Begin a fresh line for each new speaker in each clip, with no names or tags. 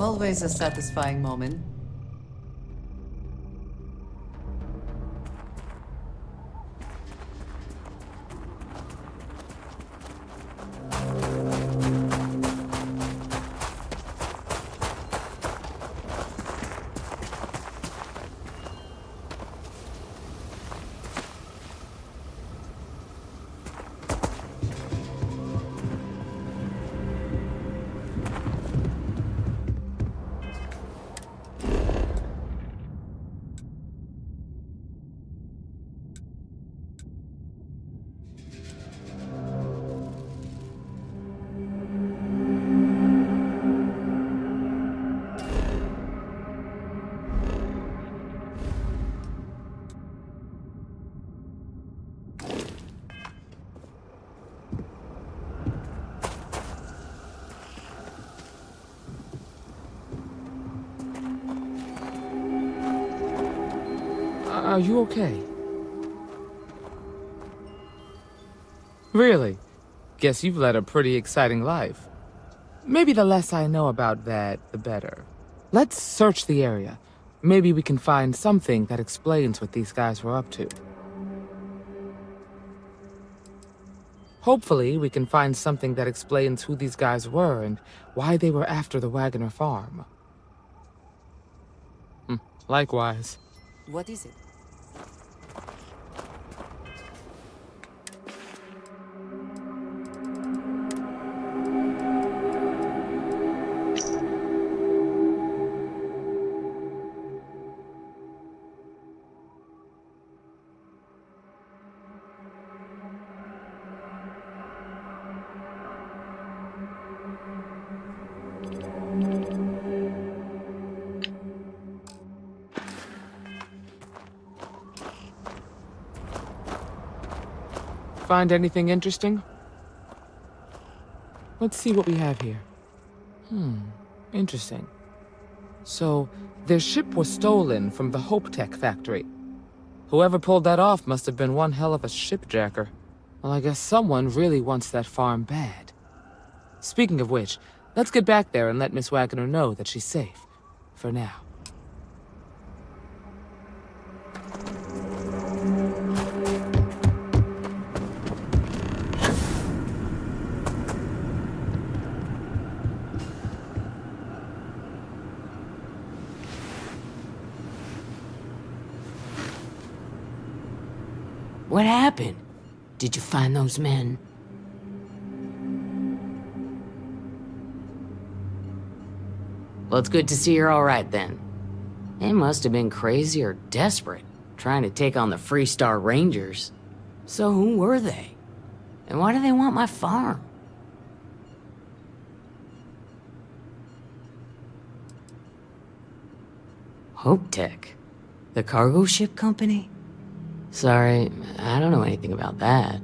Always a satisfying moment.
Are you okay? Really? Guess you've led a pretty exciting life. Maybe the less I know about that, the better. Let's search the area. Maybe we can find something that explains what these guys were up to. Hopefully, we can find something that explains who these guys were and why they were after the Wagoner farm. Likewise.
What is it?
Find anything interesting? Let's see what we have here. Interesting. So, their ship was stolen from the Hope Tech factory. Whoever pulled that off must have been one hell of a shipjacker. Well, I guess someone really wants that farm bad. Speaking of which, let's get back there and let Miss Wagoner know that she's safe. For now.
What happened? Did you find those men? Well, it's good to see you're all right then. They must have been crazy or desperate, trying to take on the Freestar Rangers. So who were they? And why do they want my farm? Hope Tech? The cargo ship company? Sorry, I don't know anything about that.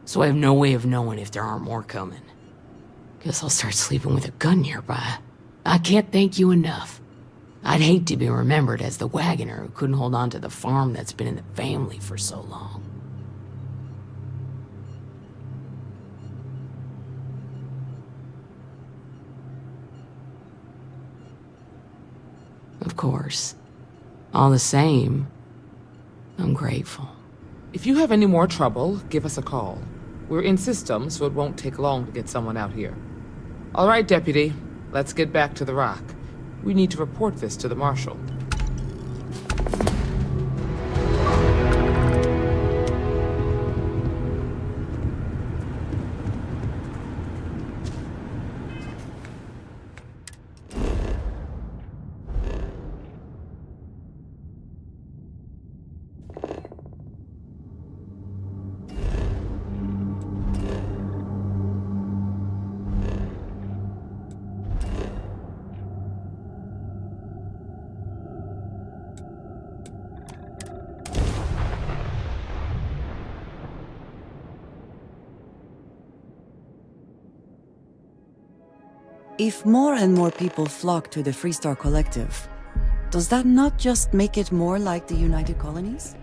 So I have no way of knowing if there aren't more coming. Guess I'll start sleeping with a gun nearby. I can't thank you enough. I'd hate to be remembered as the wagoner who couldn't hold on to the farm that's been in the family for so long. Of course. All the same, I'm grateful.
If you have any more trouble, give us a call. We're in system, so it won't take long to get someone out here. All right, Deputy. Let's get back to the Rock. We need to report this to the Marshal.
If more and more people flock to the Freestar Collective, does that not just make it more like the United Colonies?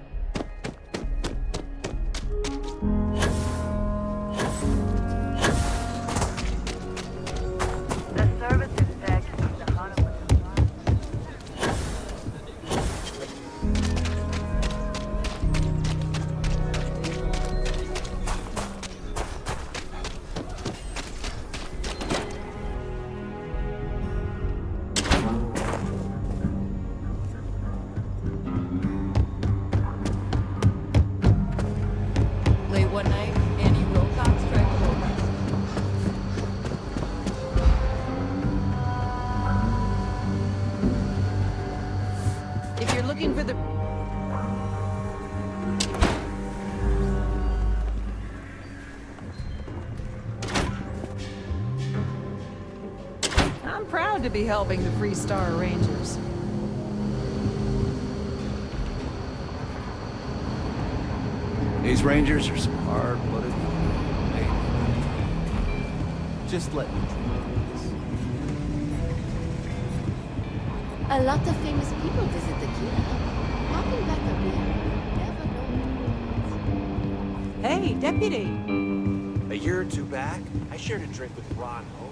looking for the... I'm proud to be helping the Freestar Rangers.
These Rangers are some hard-blooded. Hey, just let me try this.
A lot of famous people visit the Kina. Popping back a beer. Never know.
Hey, Deputy.
A year or two back, I shared a drink with Ron Hope.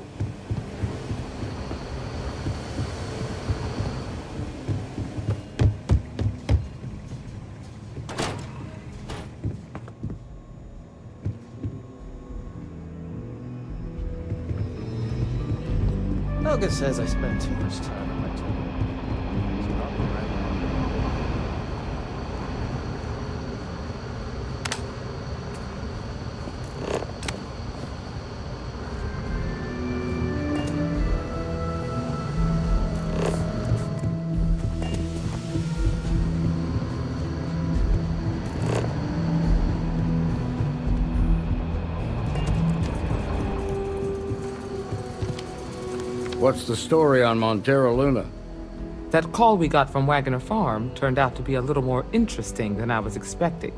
Helga says I spend too much time on my tour. He's probably right.
What's the story on Montero Luna?
That call we got from Wagoner Farm turned out to be a little more interesting than I was expecting.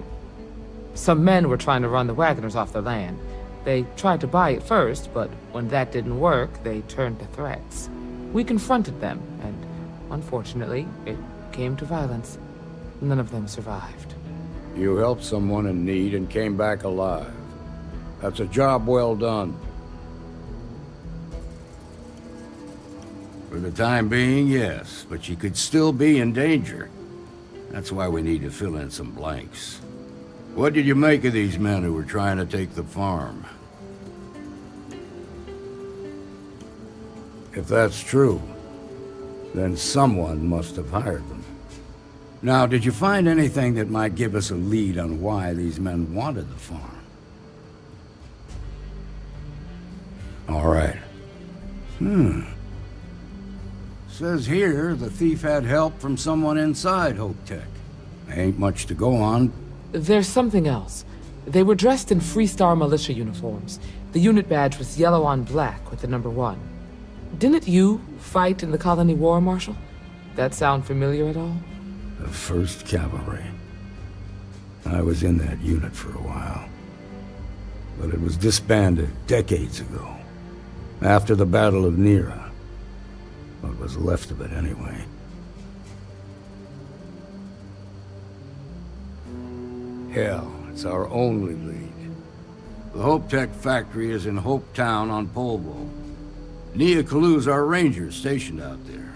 Some men were trying to run the Wagoners off the land. They tried to buy it first, but when that didn't work, they turned to threats. We confronted them, and unfortunately, it came to violence. None of them survived.
You helped someone in need and came back alive. That's a job well done. For the time being, yes, but you could still be in danger. That's why we need to fill in some blanks. What did you make of these men who were trying to take the farm? If that's true, then someone must have hired them. Now, did you find anything that might give us a lead on why these men wanted the farm? All right. Says here the thief had help from someone inside Hope Tech. Ain't much to go on.
There's something else. They were dressed in Freestar militia uniforms. The unit badge was yellow on black with the number 1. Didn't you fight in the Colony War, Marshal? That sound familiar at all?
The 1st Cavalry. I was in that unit for a while. But it was disbanded decades ago. After the Battle of Nera. What was left of it, anyway. Hell, it's our only lead. The Hope Tech factory is in Hope Town on Polvo. Nia Kalu's our ranger stationed out there.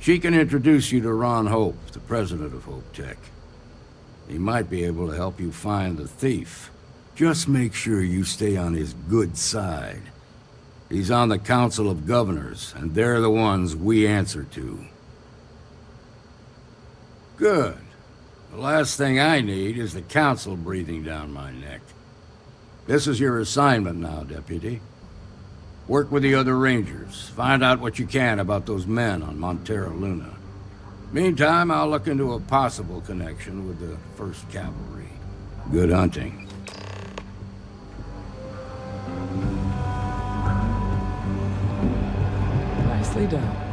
She can introduce you to Ron Hope, the president of Hope Tech. He might be able to help you find the thief. Just make sure you stay on his good side. He's on the Council of Governors, and they're the ones we answer to. Good. The last thing I need is the Council breathing down my neck. This is your assignment now, Deputy. Work with the other Rangers. Find out what you can about those men on Montero Luna. Meantime, I'll look into a possible connection with the 1st Cavalry. Good hunting.
Nicely done.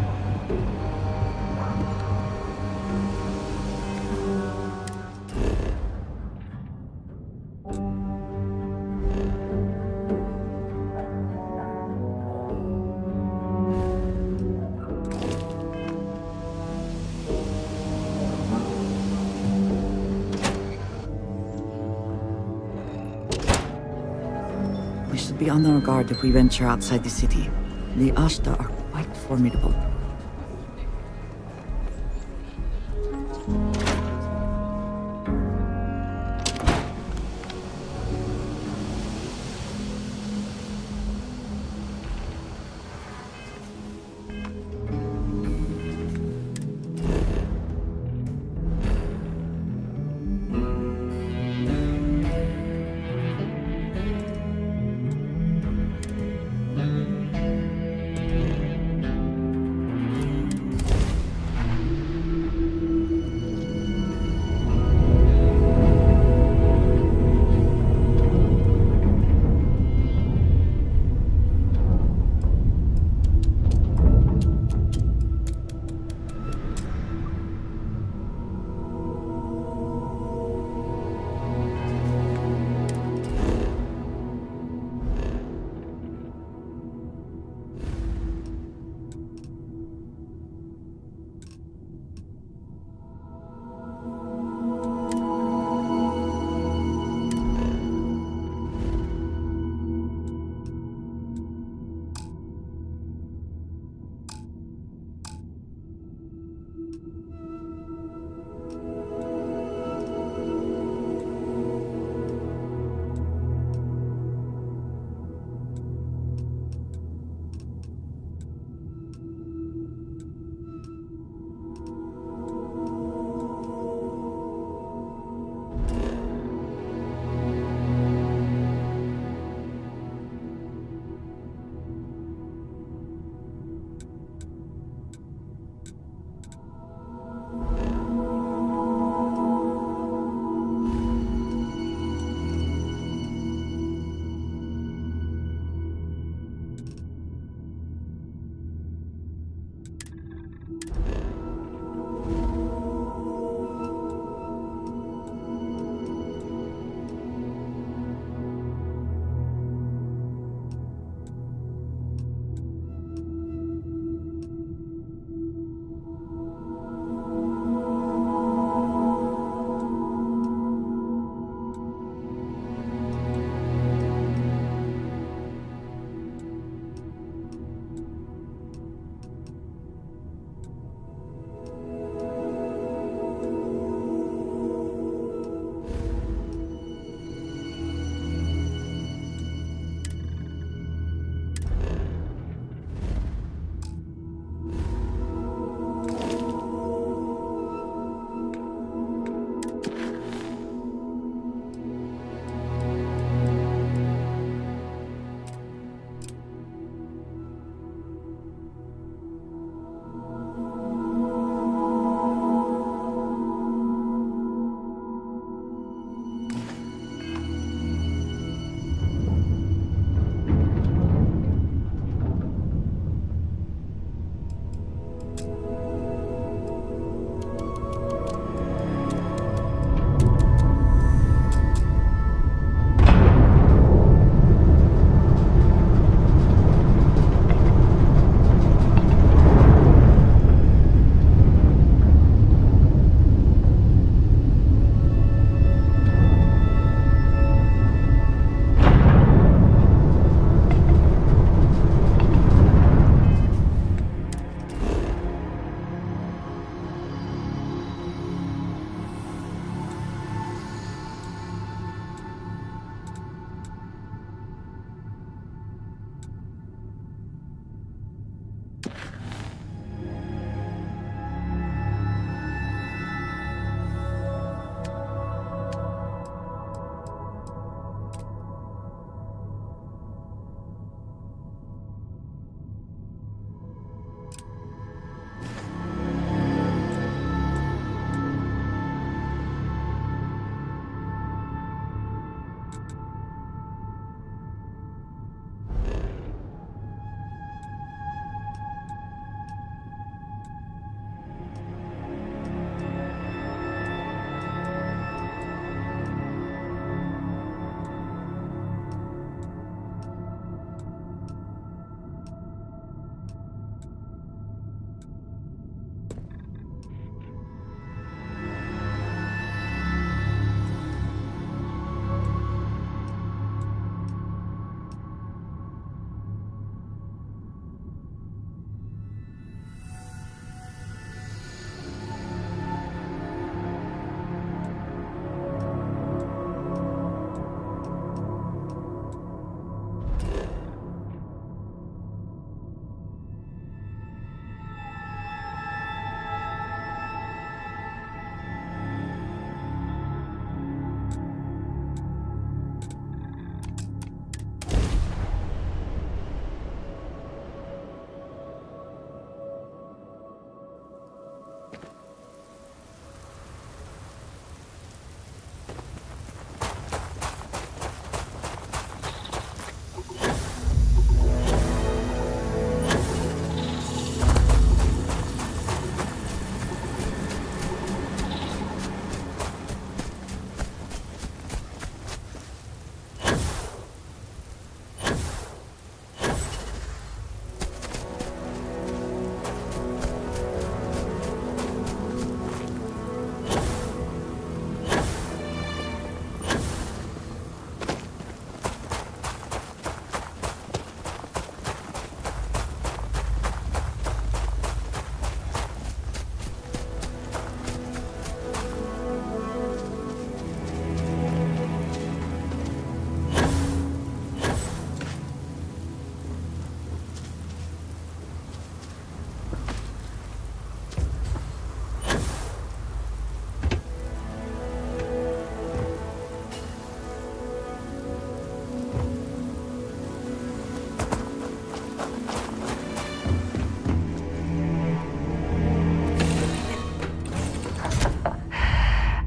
We should be on our guard if we venture outside the city. The Ashta are quite formidable.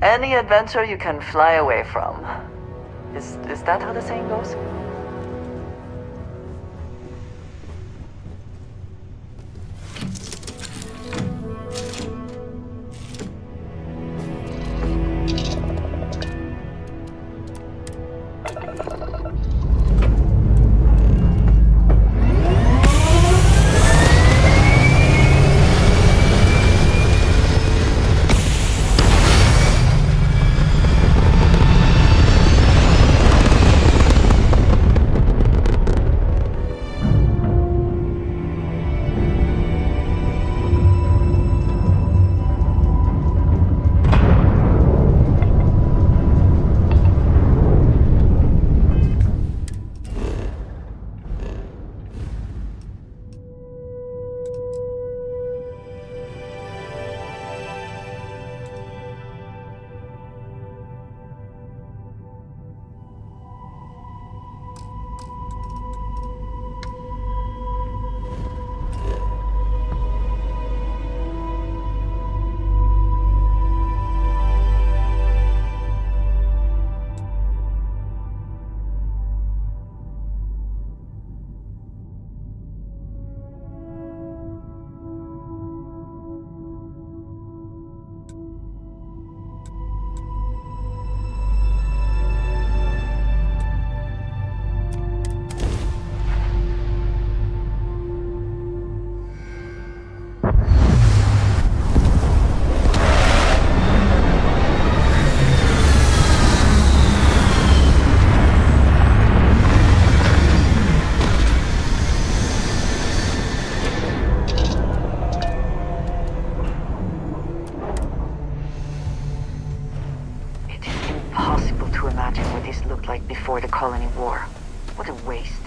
Any adventure you can fly away from. Is that how the saying goes? colony war. What a waste.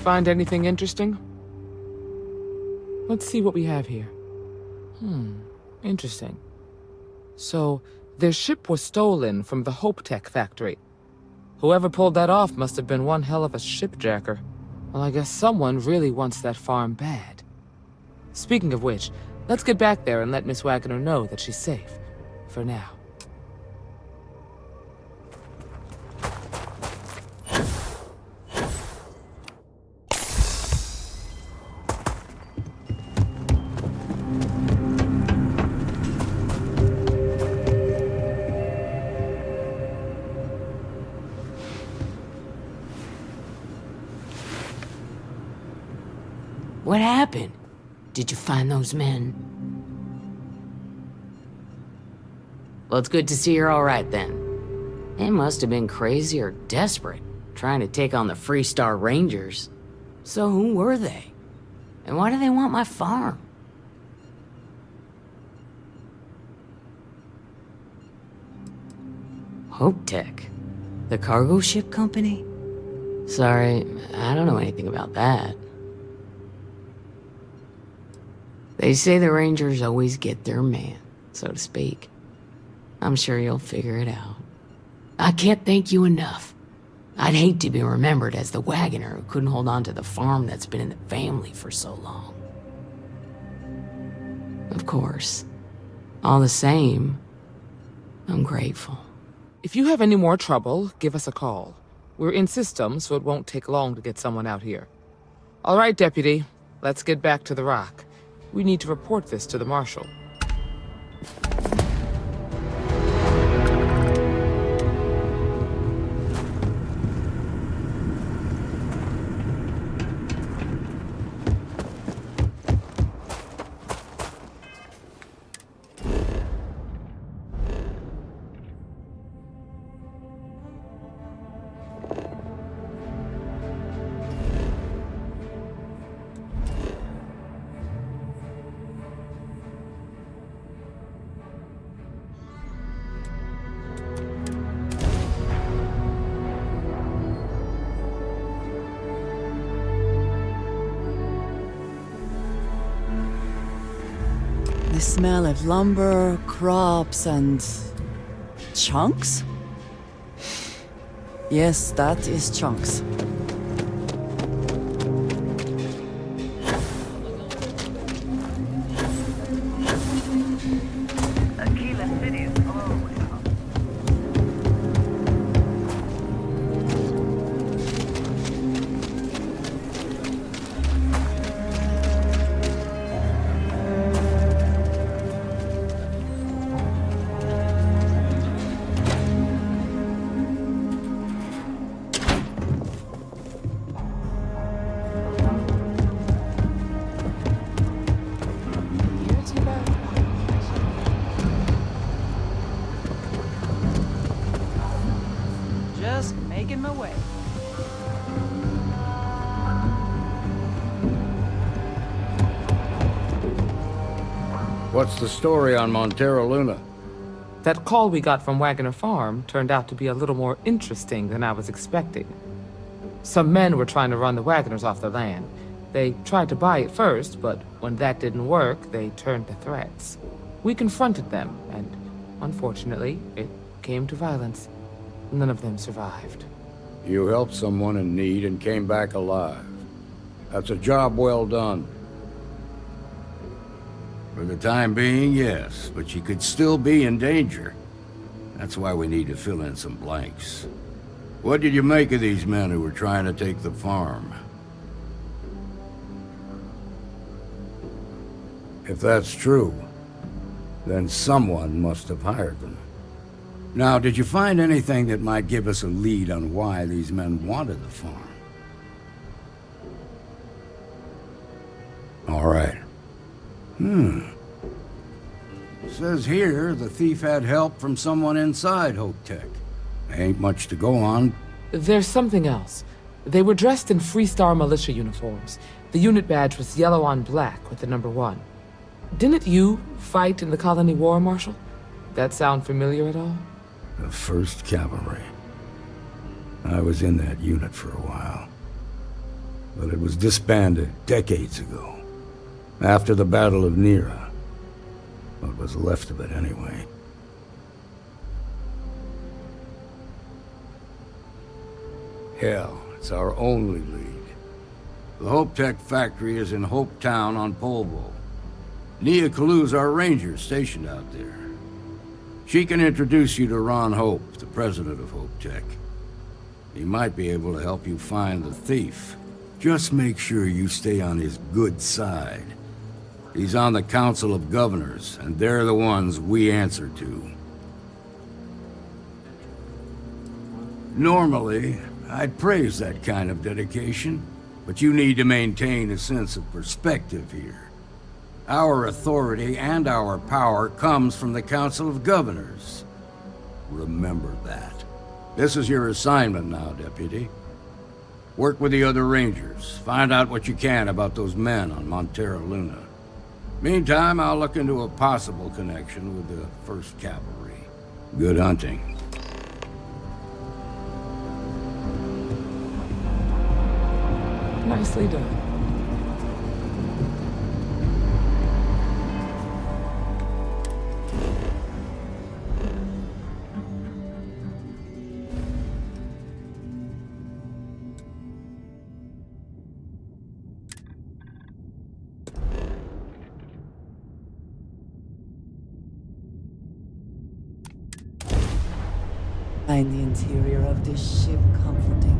Find anything interesting? Let's see what we have here. Interesting. So, their ship was stolen from the Hope Tech factory. Whoever pulled that off must have been one hell of a shipjacker. Well, I guess someone really wants that farm bad. Speaking of which, let's get back there and let Miss Wagner know that she's safe. For now.
What happened? Did you find those men? Well, it's good to see you're all right then. They must have been crazy or desperate, trying to take on the Freestar Rangers. So who were they? And why do they want my farm? Hope Tech? The cargo ship company? Sorry, I don't know anything about that. They say the Rangers always get their man, so to speak. I'm sure you'll figure it out. I can't thank you enough. I'd hate to be remembered as the wagoner who couldn't hold on to the farm that's been in the family for so long. Of course. All the same, I'm grateful.
If you have any more trouble, give us a call. We're in system, so it won't take long to get someone out here. All right, Deputy. Let's get back to the Rock. We need to report this to the Marshal.
The smell of lumber, crops, and chunks? Yes, that is chunks.
Just making my way.
What's the story on Montero Luna?
That call we got from Wagoner Farm turned out to be a little more interesting than I was expecting. Some men were trying to run the Wagoners off the land. They tried to buy it first, but when that didn't work, they turned to threats. We confronted them, and unfortunately, it came to violence. None of them survived.
You helped someone in need and came back alive. That's a job well done. For the time being, yes, but you could still be in danger. That's why we need to fill in some blanks. What did you make of these men who were trying to take the farm? If that's true, then someone must have hired them. Now, did you find anything that might give us a lead on why these men wanted the farm? All right. Says here the thief had help from someone inside Hope Tech. Ain't much to go on.
There's something else. They were dressed in Freestar militia uniforms. The unit badge was yellow on black with the number 1. Didn't you fight in the Colony War, Marshal? That sound familiar at all?
The 1st Cavalry. I was in that unit for a while. But it was disbanded decades ago. After the Battle of Nera. What was left of it, anyway. Hell, it's our only lead. The Hope Tech factory is in Hope Town on Polvo. Nia Kalu's our ranger stationed out there. She can introduce you to Ron Hope, the president of Hope Tech. He might be able to help you find the thief. Just make sure you stay on his good side. He's on the Council of Governors, and they're the ones we answer to. Normally, I'd praise that kind of dedication, But you need to maintain a sense of perspective here. Our authority and our power comes from the Council of Governors. Remember that. This is your assignment now, Deputy. Work with the other Rangers. Find out what you can about those men on Montera Luna. Meantime, I'll look into a possible connection with the 1st Cavalry. Good hunting.
Nicely done.
Find the interior of this ship comforting.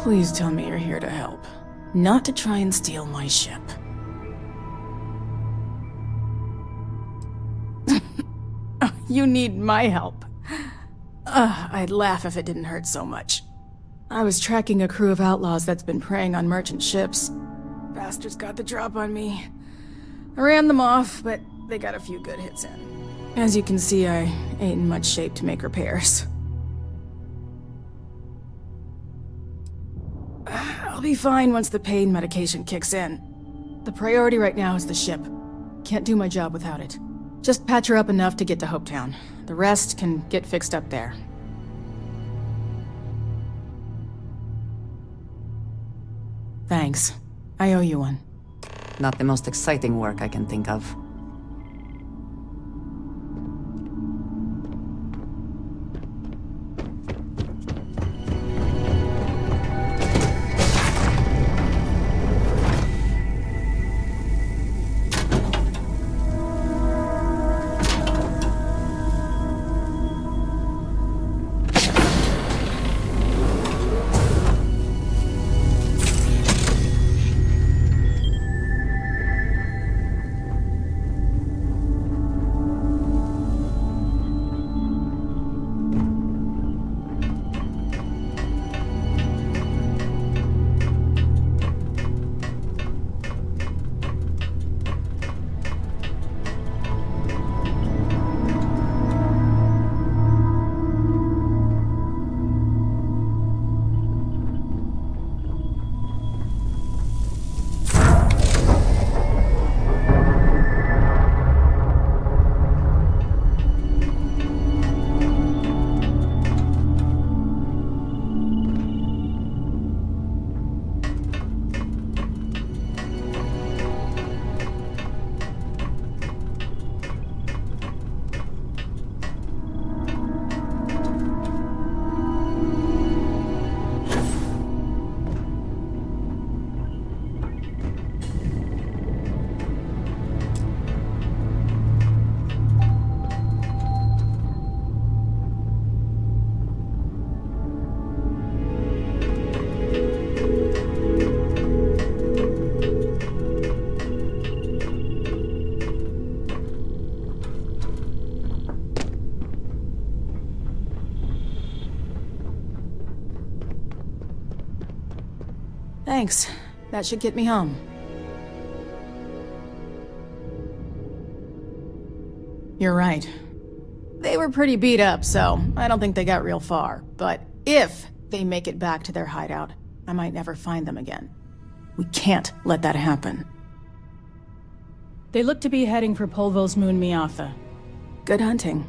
Please tell me you're here to help, not to try and steal my ship. You need my help. I'd laugh if it didn't hurt so much. I was tracking a crew of outlaws that's been preying on merchant ships. Bastards got the drop on me. I ran them off, but they got a few good hits in. As you can see, I ain't in much shape to make repairs. I'll be fine once the pain medication kicks in. The priority right now is the ship. Can't do my job without it. Just patch her up enough to get to Hopetown. The rest can get fixed up there. Thanks. I owe you one.
Not the most exciting work I can think of.
Thanks. That should get me home. You're right. They were pretty beat up, so I don't think they got real far. But if they make it back to their hideout, I might never find them again. We can't let that happen.
They look to be heading for Polvo's moon Miatha.
Good hunting.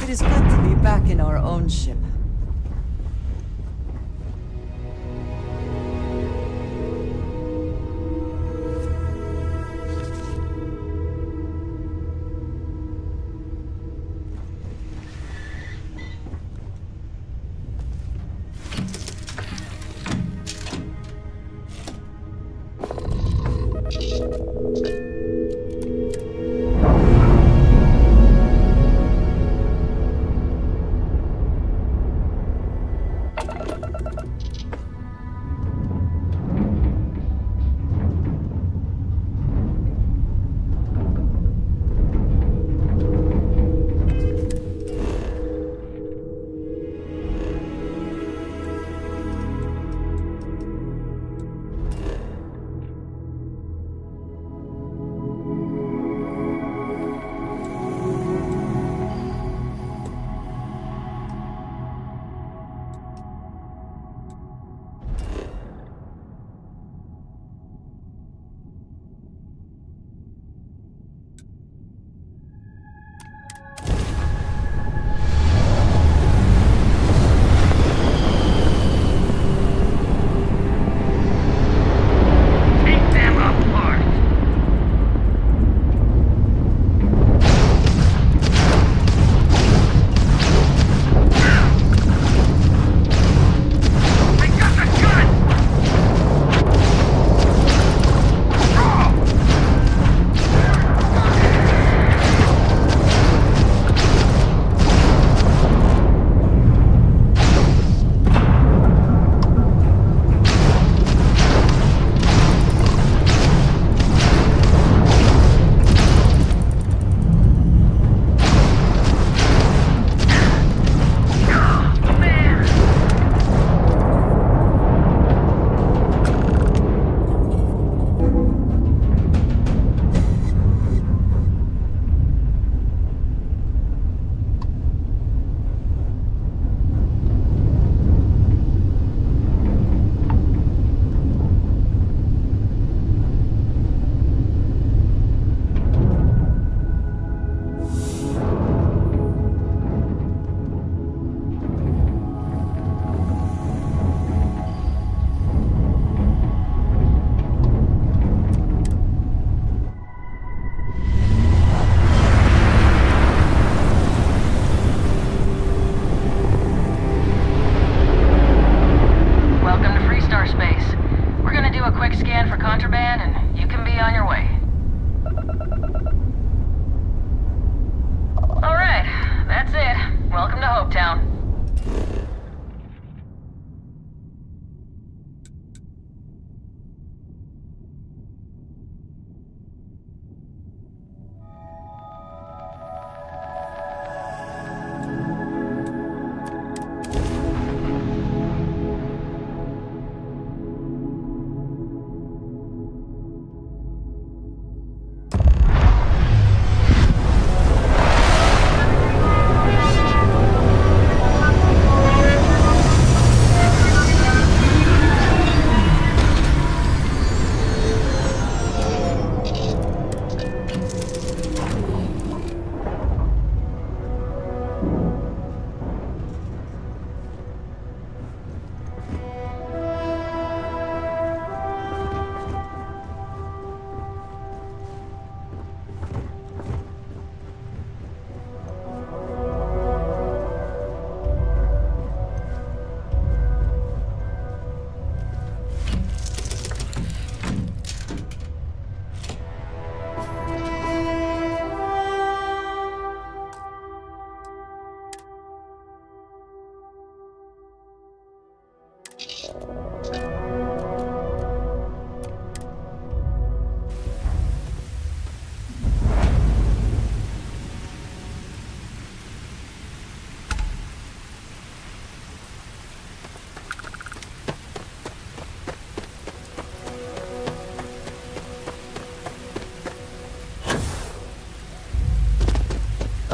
It is good to be back in our own ship.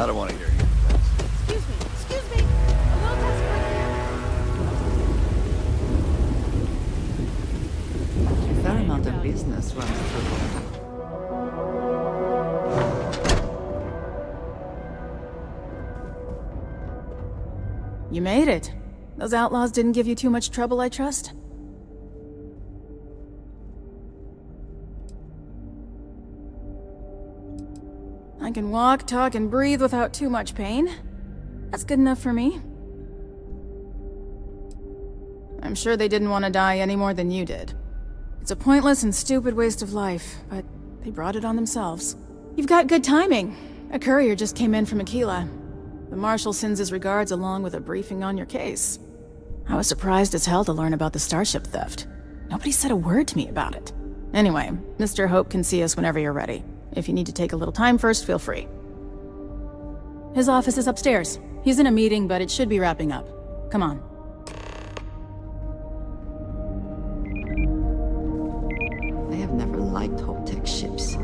I don't want to hear you.
Excuse me. Excuse me. A little desperate here.
A fair amount of business runs through here.
You made it. Those outlaws didn't give you too much trouble, I trust? I can walk, talk, and breathe without too much pain. That's good enough for me. I'm sure they didn't want to die any more than you did. It's a pointless and stupid waste of life, but they brought it on themselves. You've got good timing. A courier just came in from Aquila. The Marshal sends his regards along with a briefing on your case. I was surprised as hell to learn about the starship theft. Nobody said a word to me about it. Anyway, Mr. Hope can see us whenever you're ready. If you need to take a little time first, feel free.
His office is upstairs. He's in a meeting, but it should be wrapping up. Come on.
I have never liked Hope Tech ships.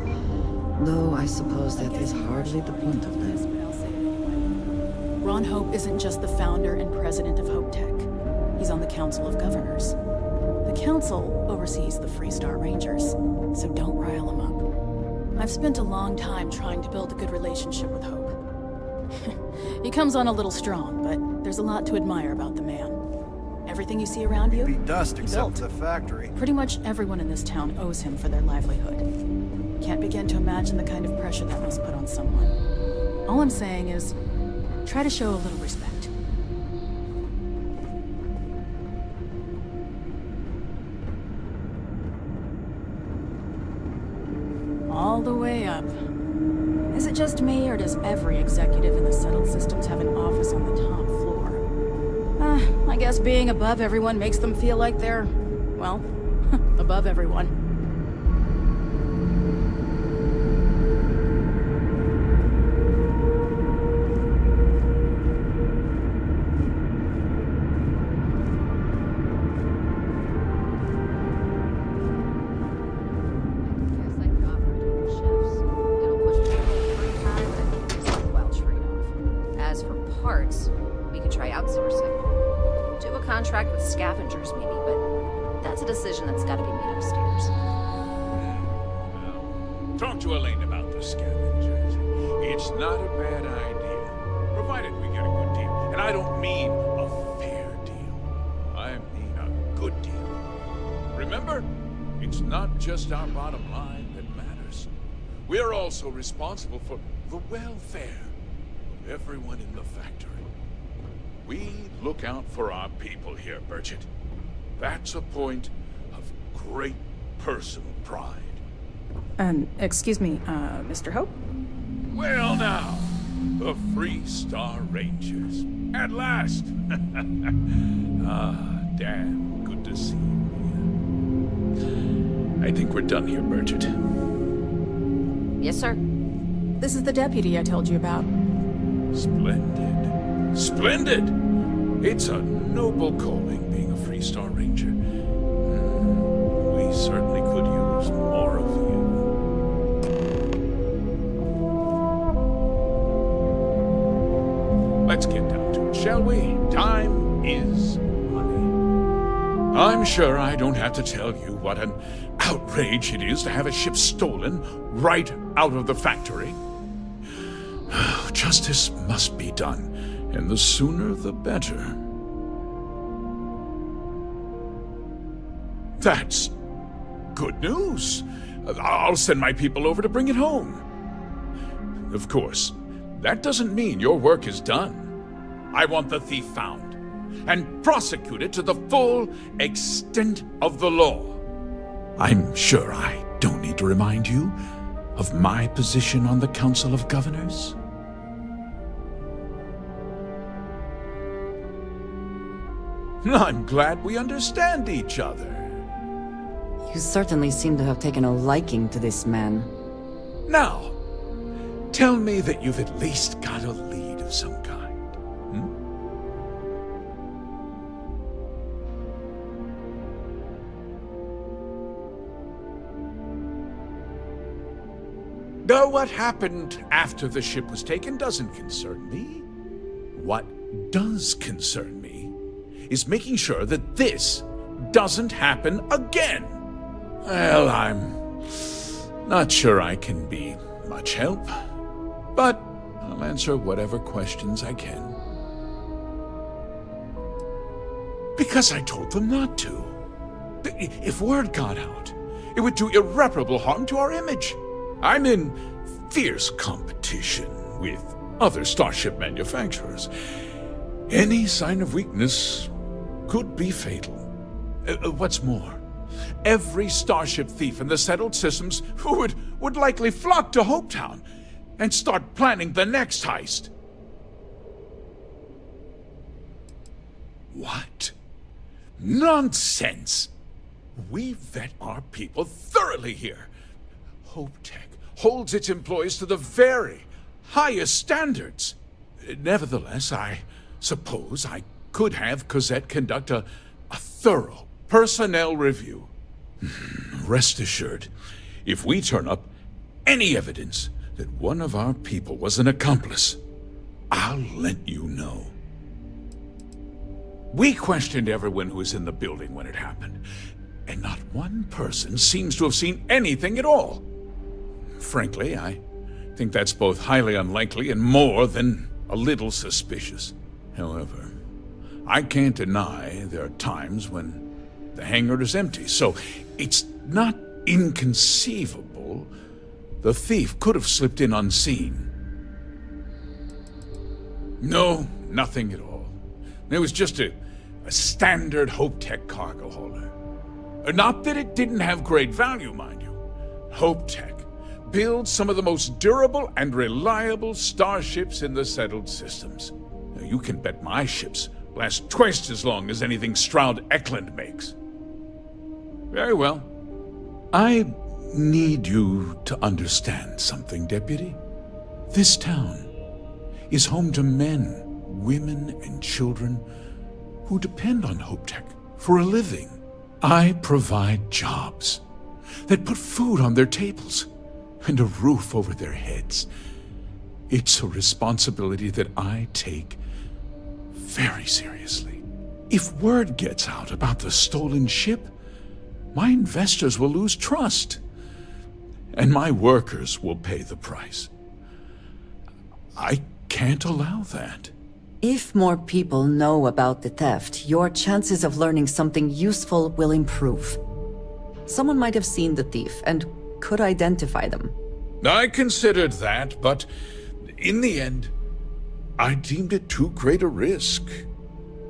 Though I suppose that is hardly the point of them.
Ron Hope isn't just the founder and president of Hope Tech. He's on the Council of Governors. The Council oversees the Freestar Rangers, so don't rile him up. I've spent a long time trying to build a good relationship with Hope. He comes on a little strong, but there's a lot to admire about the man. Everything you see around you,
Be dust
he
except
built.
for the factory.
Pretty much everyone in this town owes him for their livelihood. Can't begin to imagine the kind of pressure that must put on someone. All I'm saying is, try to show a little respect. All the way up. Is it just me, or does every executive in the settled systems have an office on the top floor? I guess being above everyone makes them feel like they're, well, above everyone.
Contract with scavengers, maybe, but that's a decision that's got to be made upstairs.
Talk to Elaine about the scavengers. It's not a bad idea, provided we get a good deal. And I don't mean a fair deal. I mean a good deal. Remember, it's not just our bottom line that matters. We're also responsible for the welfare of everyone in the factory. We look out for our people here, Burchett. That's a point of great personal pride.
Excuse me, Mr. Hope?
Well now, the Freestar Rangers. At last! Damn, good to see you here. I think we're done here, Burchett.
Yes, sir.
This is the deputy I told you about.
Splendid. Splendid! It's a noble calling, being a Freestar Ranger. We certainly could use more of you. Let's get down to it, shall we? Time is money. I'm sure I don't have to tell you what an outrage it is to have a ship stolen right out of the factory. Justice must be done. And the sooner the better. That's good news. I'll send my people over to bring it home. Of course, that doesn't mean your work is done. I want the thief found and prosecuted to the full extent of the law. I'm sure I don't need to remind you of my position on the Council of Governors. I'm glad we understand each other.
You certainly seem to have taken a liking to this man.
Now, tell me that you've at least got a lead of some kind. Though what happened after the ship was taken doesn't concern me. What does concern me is making sure that this doesn't happen again. Well, I'm not sure I can be much help, but I'll answer whatever questions I can. Because I told them not to. If word got out, it would do irreparable harm to our image. I'm in fierce competition with other starship manufacturers. Any sign of weakness could be fatal. What's more, every starship thief in the settled systems would likely flock to Hopetown and start planning the next heist. What? Nonsense! We vet our people thoroughly here. HopeTech holds its employees to the very highest standards. Nevertheless, I suppose I could have Cosette conduct a thorough personnel review. Rest assured, if we turn up any evidence that one of our people was an accomplice, I'll let you know. We questioned everyone who was in the building when it happened, and not one person seems to have seen anything at all. Frankly, I think that's both highly unlikely and more than a little suspicious. However, I can't deny there are times when the hangar is empty, so it's not inconceivable the thief could have slipped in unseen. No, nothing at all. It was just a standard HopeTech cargo hauler. Not that it didn't have great value, mind you. HopeTech builds some of the most durable and reliable starships in the settled systems. Now, you can bet my ships last twice as long as anything Stroud Eklund makes. Very well. I need you to understand something, Deputy. This town is home to men, women, and children who depend on HopeTech for a living. I provide jobs that put food on their tables and a roof over their heads. It's a responsibility that I take very seriously. If word gets out about the stolen ship, my investors will lose trust, and my workers will pay the price. I can't allow that.
If more people know about the theft, your chances of learning something useful will improve. Someone might have seen the thief and could identify them.
I considered that, but in the end, I deemed it too great a risk.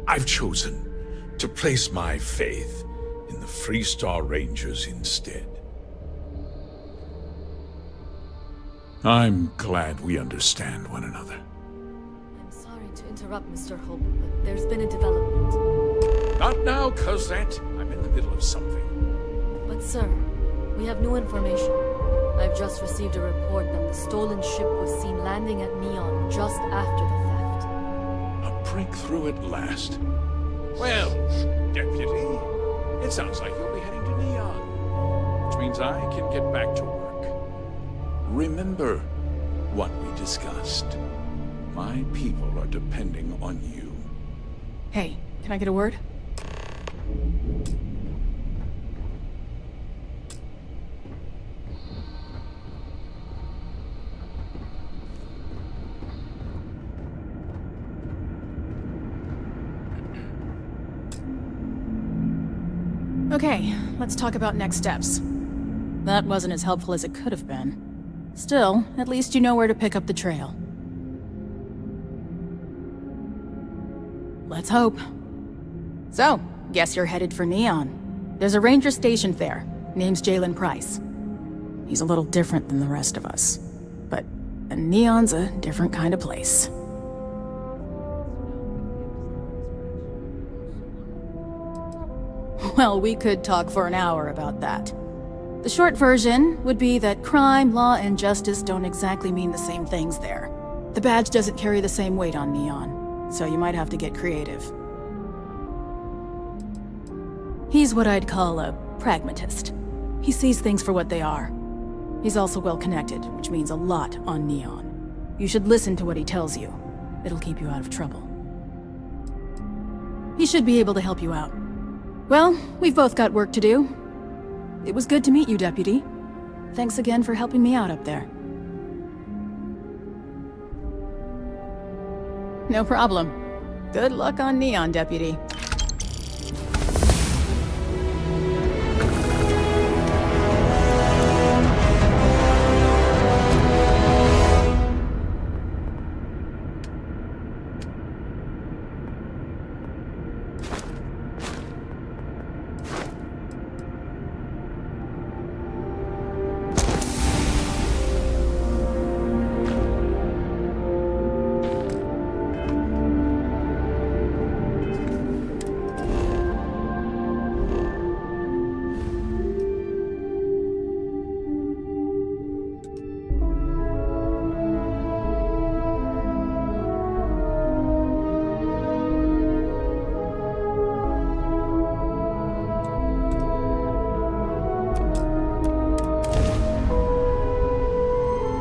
I've chosen to place my faith in the Freestar Rangers instead. I'm glad we understand one another.
I'm sorry to interrupt, Mr. Hope, but there's been a development.
Not now, Cosette. I'm in the middle of something.
But sir, we have new information. I've just received a report that the stolen ship was seen landing at Neon just after the theft.
A breakthrough at last. Well, Deputy, it sounds like you'll be heading to Neon, which means I can get back to work. Remember what we discussed. My people are depending on you.
Hey, can I get a word? Okay, let's talk about next steps. That wasn't as helpful as it could have been. Still, at least you know where to pick up the trail. Let's hope. So, guess you're headed for Neon. There's a ranger stationed there. Name's Jalen Price. He's a little different than the rest of us. But Neon's a different kind of place. Well, we could talk for an hour about that. The short version would be that crime, law, and justice don't exactly mean the same things there. The badge doesn't carry the same weight on Neon, so you might have to get creative. He's what I'd call a pragmatist. He sees things for what they are.
He's also well connected, which means a lot on Neon. You should listen to what he tells you. It'll keep you out of trouble. He should be able to help you out. Well, we've both got work to do. It was good to meet you, Deputy. Thanks again for helping me out up there. No problem. Good luck on Neon, Deputy.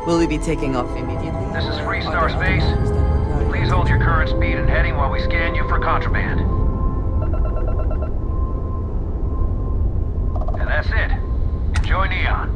Will we be taking off immediately?
This is Freestar Space. Please hold your current speed and heading while we scan you for contraband. And that's it. Enjoy Neon.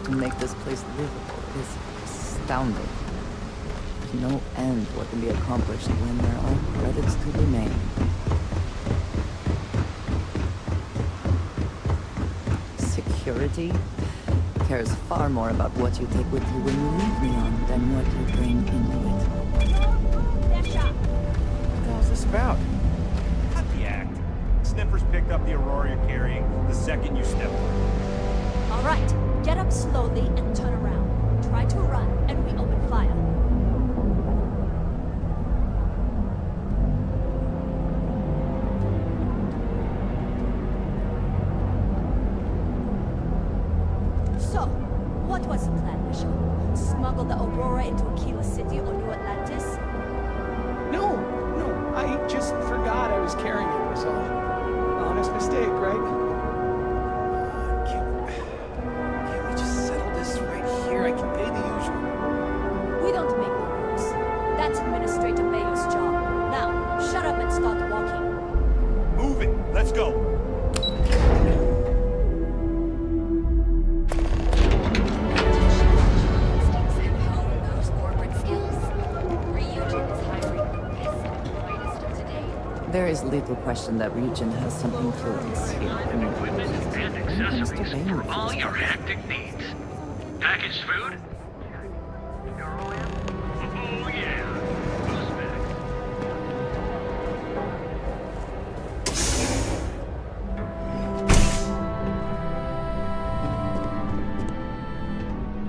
To make this place livable is astounding. There's no end what can be accomplished when there are credits to be made. Security cares far more about what you take with you when you leave Neon than what you bring into it.
What the hell's this about? Cut the act. Sniffers picked up the Aurora you're carrying the second you stepped on.
All right. Get up slowly and turn around. Try to run, and we open fire. So, what was the plan, Bishop? Smuggle the Aurora into Aquila City or New Atlantis?
No, I just forgot I was carrying it, was all. Honest mistake, right? I can pay the usual.
We don't make the rules. That's Administrator Mayor's job. Now, shut up and start walking.
Move it. Let's go.
There is little question that region has some influence here.
Accessories for all your hectic needs. Packaged food? Oh yeah. Who's back?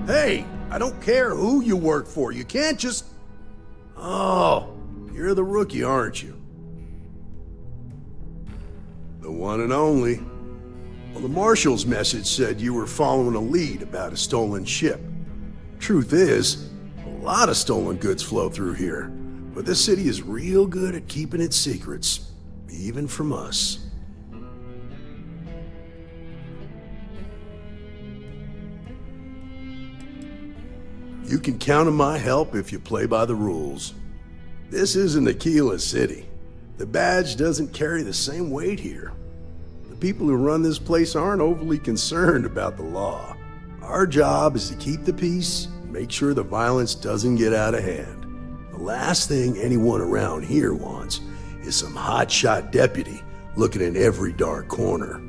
Hey, I don't care who you work for. You can't just... Oh, you're the rookie, aren't you? The one and only. Well, the Marshal's message said you were following a lead about a stolen ship. Truth is, a lot of stolen goods flow through here, but this city is real good at keeping its secrets, even from us. You can count on my help if you play by the rules. This isn't Aquila City. The badge doesn't carry the same weight here. The people who run this place aren't overly concerned about the law. Our job is to keep the peace, make sure the violence doesn't get out of hand. The last thing anyone around here wants is some hotshot deputy looking in every dark corner.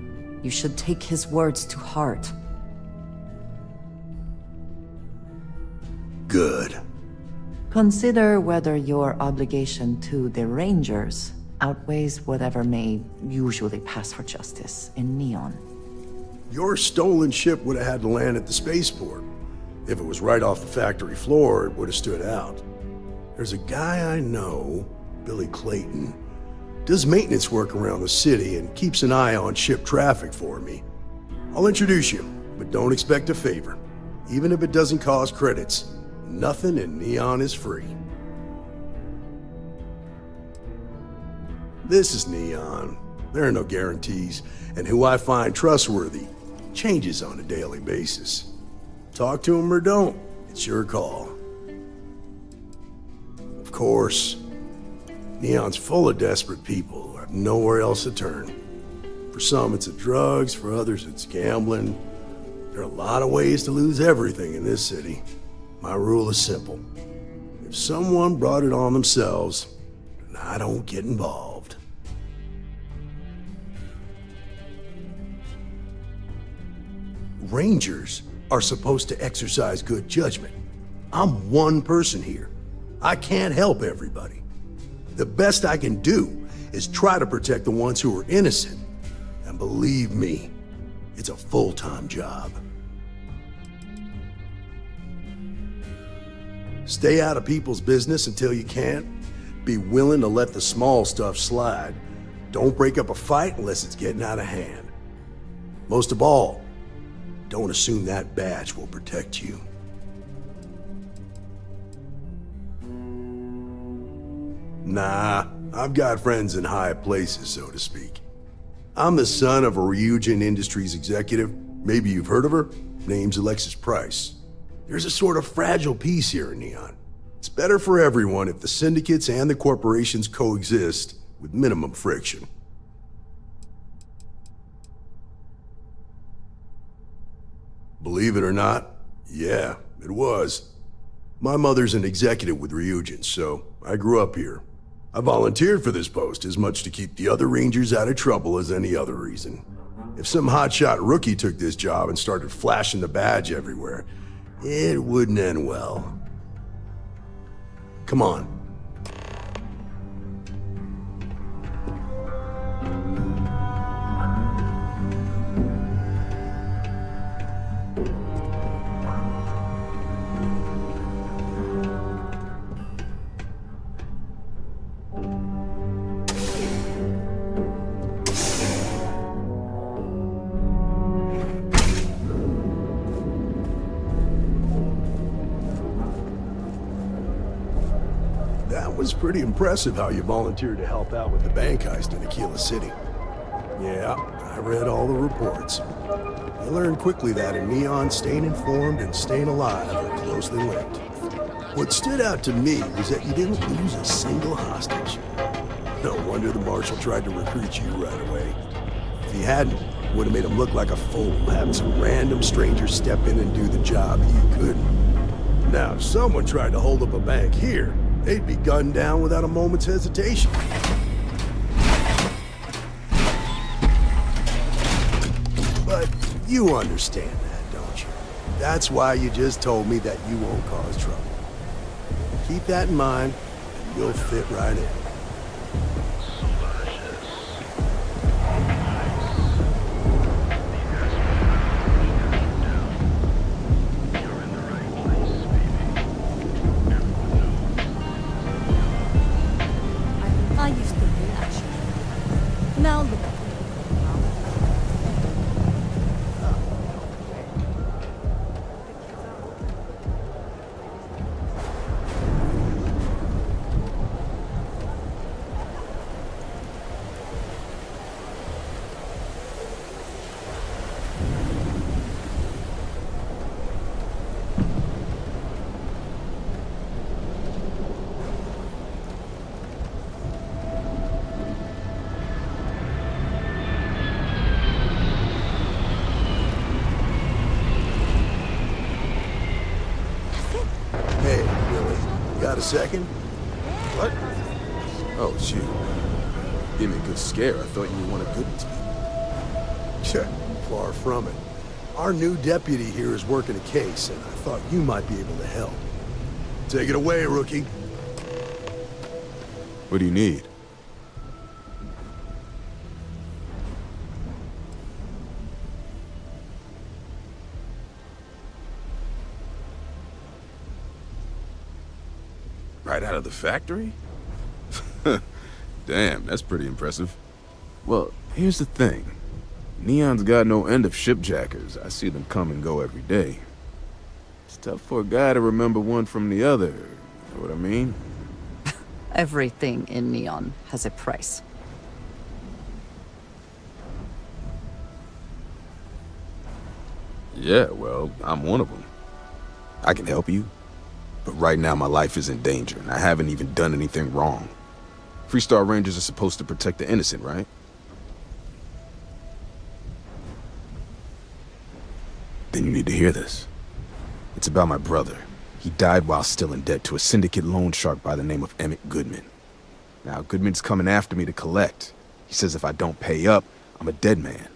You should take his words to heart.
Good.
Consider whether your obligation to the Rangers outweighs whatever may usually pass for justice in Neon.
Your stolen ship would have had to land at the spaceport. If it was right off the factory floor, it would have stood out. There's a guy I know, Billy Clayton, does maintenance work around the city and keeps an eye on ship traffic for me. I'll introduce you, but don't expect a favor. Even if it doesn't cost credits, nothing in Neon is free. This is Neon. There are no guarantees, and who I find trustworthy changes on a daily basis. Talk to him or don't, it's your call. Of course, Neon's full of desperate people who have nowhere else to turn. For some, it's the drugs, for others, it's gambling. There are a lot of ways to lose everything in this city. My rule is simple. If someone brought it on themselves, then I don't get involved. Rangers are supposed to exercise good judgment. I'm one person here. I can't help everybody. The best I can do is try to protect the ones who are innocent. And believe me, it's a full-time job. Stay out of people's business until you can. Be willing to let the small stuff slide. Don't break up a fight unless it's getting out of hand. Most of all, don't assume that badge will protect you. Nah, I've got friends in high places, so to speak. I'm the son of a Ryujin Industries executive. Maybe you've heard of her. Name's Alexis Price. There's a sort of fragile peace here in Neon. It's better for everyone if the syndicates and the corporations coexist with minimum friction. Believe it or not, yeah, it was. My mother's an executive with Ryujin, so I grew up here. I volunteered for this post as much to keep the other Rangers out of trouble as any other reason. If some hotshot rookie took this job and started flashing the badge everywhere, it wouldn't end well. Come on. That was pretty impressive how you volunteered to help out with the bank heist in Aquila City. Yeah, I read all the reports. I learned quickly that in Neon, staying informed and staying alive are closely linked. What stood out to me was that you didn't lose a single hostage. No wonder the Marshal tried to recruit you right away. If he hadn't, it would have made him look like a fool, having some random stranger step in and do the job he couldn't. Now, if someone tried to hold up a bank here, they'd be gunned down without a moment's hesitation. But you understand that, don't you? That's why you just told me that you won't cause trouble. Keep that in mind, and you'll fit right in.
I used to be, actually. Now look at me. Got a second?
What? Oh, shoot. Gave me a good scare. I thought you wanted goodness.
Far from it. Our new deputy here is working a case, and I thought you might be able to help. Take it away, rookie.
What do you need? Right out of the factory? Damn, that's pretty impressive. Well, here's the thing. Neon's got no end of shipjackers. I see them come and go every day. It's tough for a guy to remember one from the other. You know what I mean?
Everything in Neon has a price.
Yeah, well, I'm one of them. I can help you. But right now my life is in danger, and I haven't even done anything wrong. Freestar Rangers are supposed to protect the innocent, right? Then you need to hear this. It's about my brother. He died while still in debt to a syndicate loan shark by the name of Emmett Goodman. Now, Goodman's coming after me to collect. He says if I don't pay up, I'm a dead man.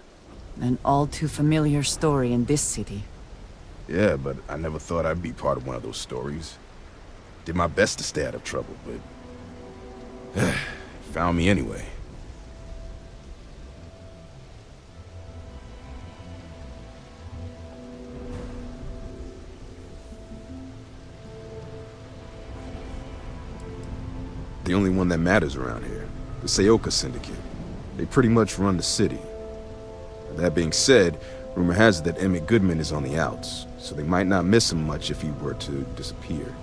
An all too familiar story in this city.
Yeah, but I never thought I'd be part of one of those stories. Did my best to stay out of trouble, but... found me anyway. The only one that matters around here. The Seoka Syndicate. They pretty much run the city. That being said, rumor has it that Emmett Goodman is on the outs, so they might not miss him much if he were to disappear.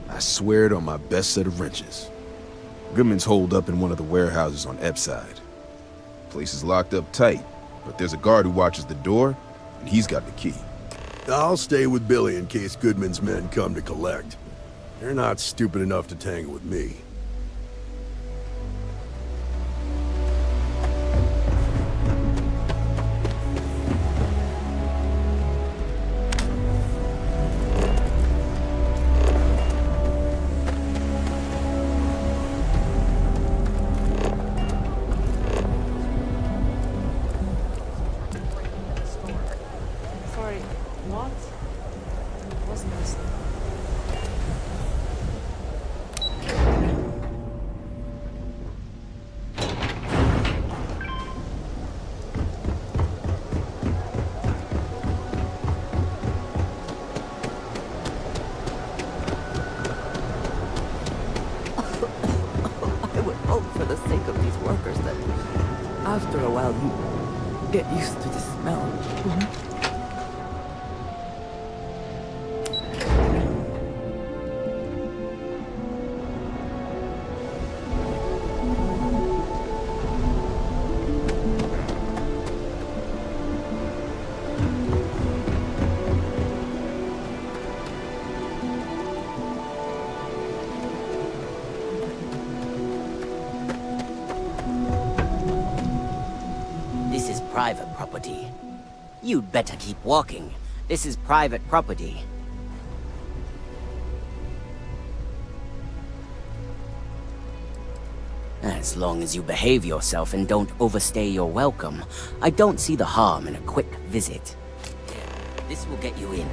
I swear it on my best set of wrenches. Goodman's holed up in one of the warehouses on Epside. Place is locked up tight, but there's a guard who watches the door, and he's got the key.
I'll stay with Billy in case Goodman's men come to collect. They're not stupid enough to tangle with me.
After a while, you get used to the smell.
Private property. You'd better keep walking. This is private property. As long as you behave yourself and don't overstay your welcome, I don't see the harm in a quick visit. This will get you in.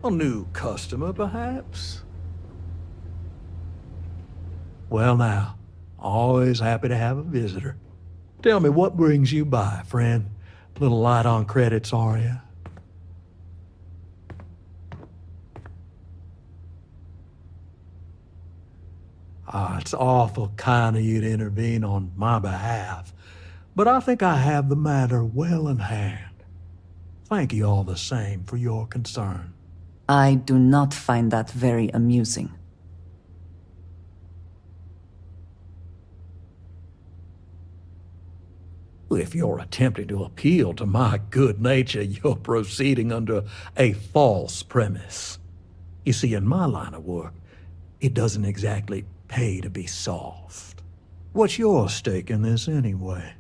A new customer, perhaps? Well now, always happy to have a visitor. Tell me, what brings you by, friend? Little light on credits, are you? It's awful kind of you to intervene on my behalf, but I think I have the matter well in hand. Thank you all the same for your concern.
I do not find that very amusing.
If you're attempting to appeal to my good nature, you're proceeding under a false premise. You see, in my line of work, it doesn't exactly pay to be soft. What's your stake in this anyway?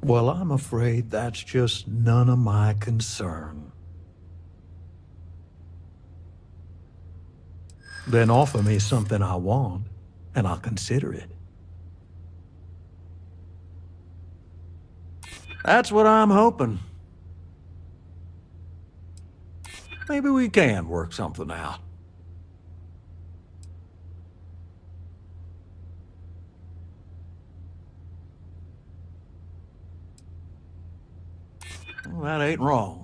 Well, I'm afraid that's just none of my concern. Then offer me something I want, and I'll consider it. That's what I'm hoping. Maybe we can work something out. Well, that ain't wrong.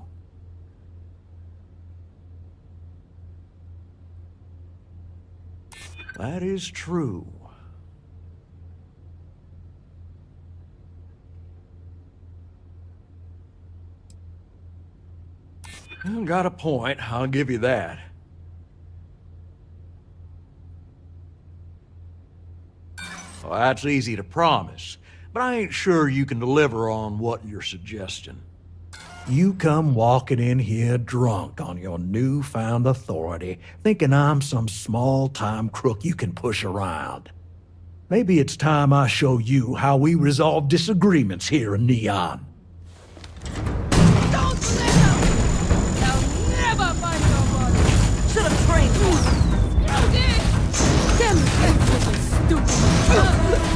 That is true. You got a point, I'll give you that. Well, that's easy to promise, but I ain't sure you can deliver on what you're suggesting. You come walking in here drunk on your newfound authority, thinking I'm some small-time crook you can push around. Maybe it's time I show you how we resolve disagreements here in Neon.
Don't live! They'll never find your body! Should have trained more! You did! Damn you, stupid!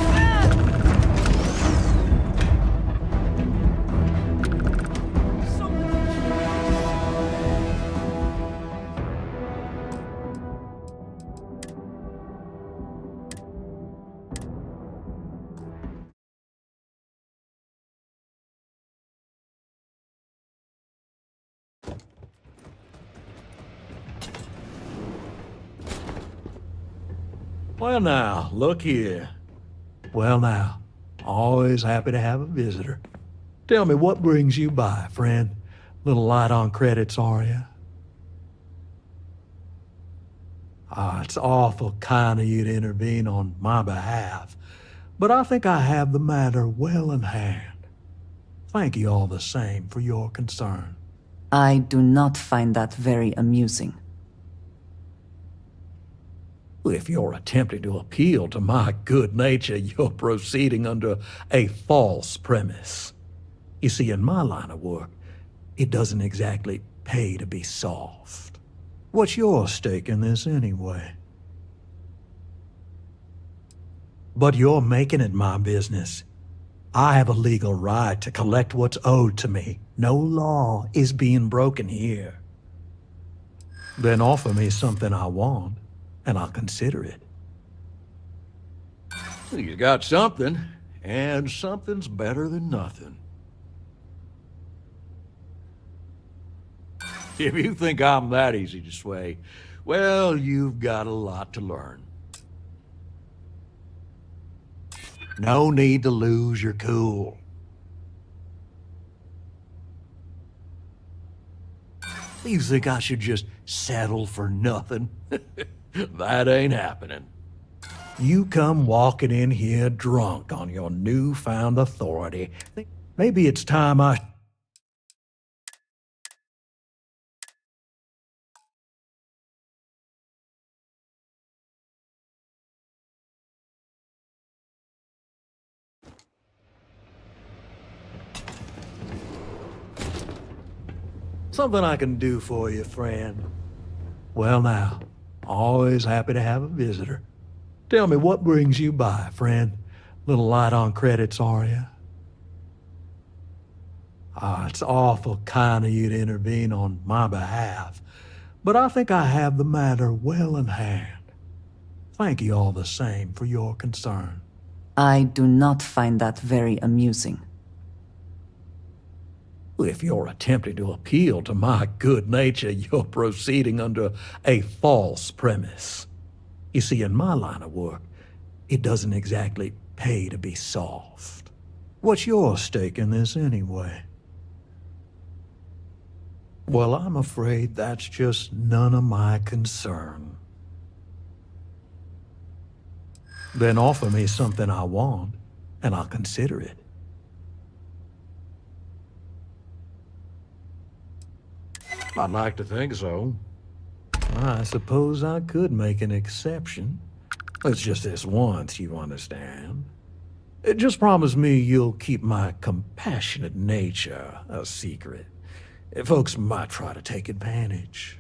Well now, look here. Well now, always happy to have a visitor. Tell me, what brings you by, friend? Little light on credits, are you? It's awful kind of you to intervene on my behalf, but I think I have the matter well in hand. Thank you all the same for your concern.
I do not find that very amusing.
If you're attempting to appeal to my good nature, you're proceeding under a false premise. You see, in my line of work, it doesn't exactly pay to be soft. What's your stake in this anyway? But you're making it my business. I have a legal right to collect what's owed to me. No law is being broken here. Then offer me something I want, and I'll consider it. You got something, and something's better than nothing. If you think I'm that easy to sway, well, you've got a lot to learn. No need to lose your cool. You think I should just settle for nothing? That ain't happening. You come walking in here drunk on your newfound authority. Maybe it's time I... Something I can do for you, friend. Well now, always happy to have a visitor. Tell me, what brings you by, friend? Little light on credits, are you? It's awful kind of you to intervene on my behalf, but I think I have the matter well in hand. Thank you all the same for your concern.
I do not find that very amusing.
If you're attempting to appeal to my good nature, you're proceeding under a false premise. You see, in my line of work, it doesn't exactly pay to be soft. What's your stake in this anyway? Well, I'm afraid that's just none of my concern. Then offer me something I want, and I'll consider it. I'd like to think so. I suppose I could make an exception. It's just this once, you understand. Just promise me you'll keep my compassionate nature a secret. Folks might try to take advantage.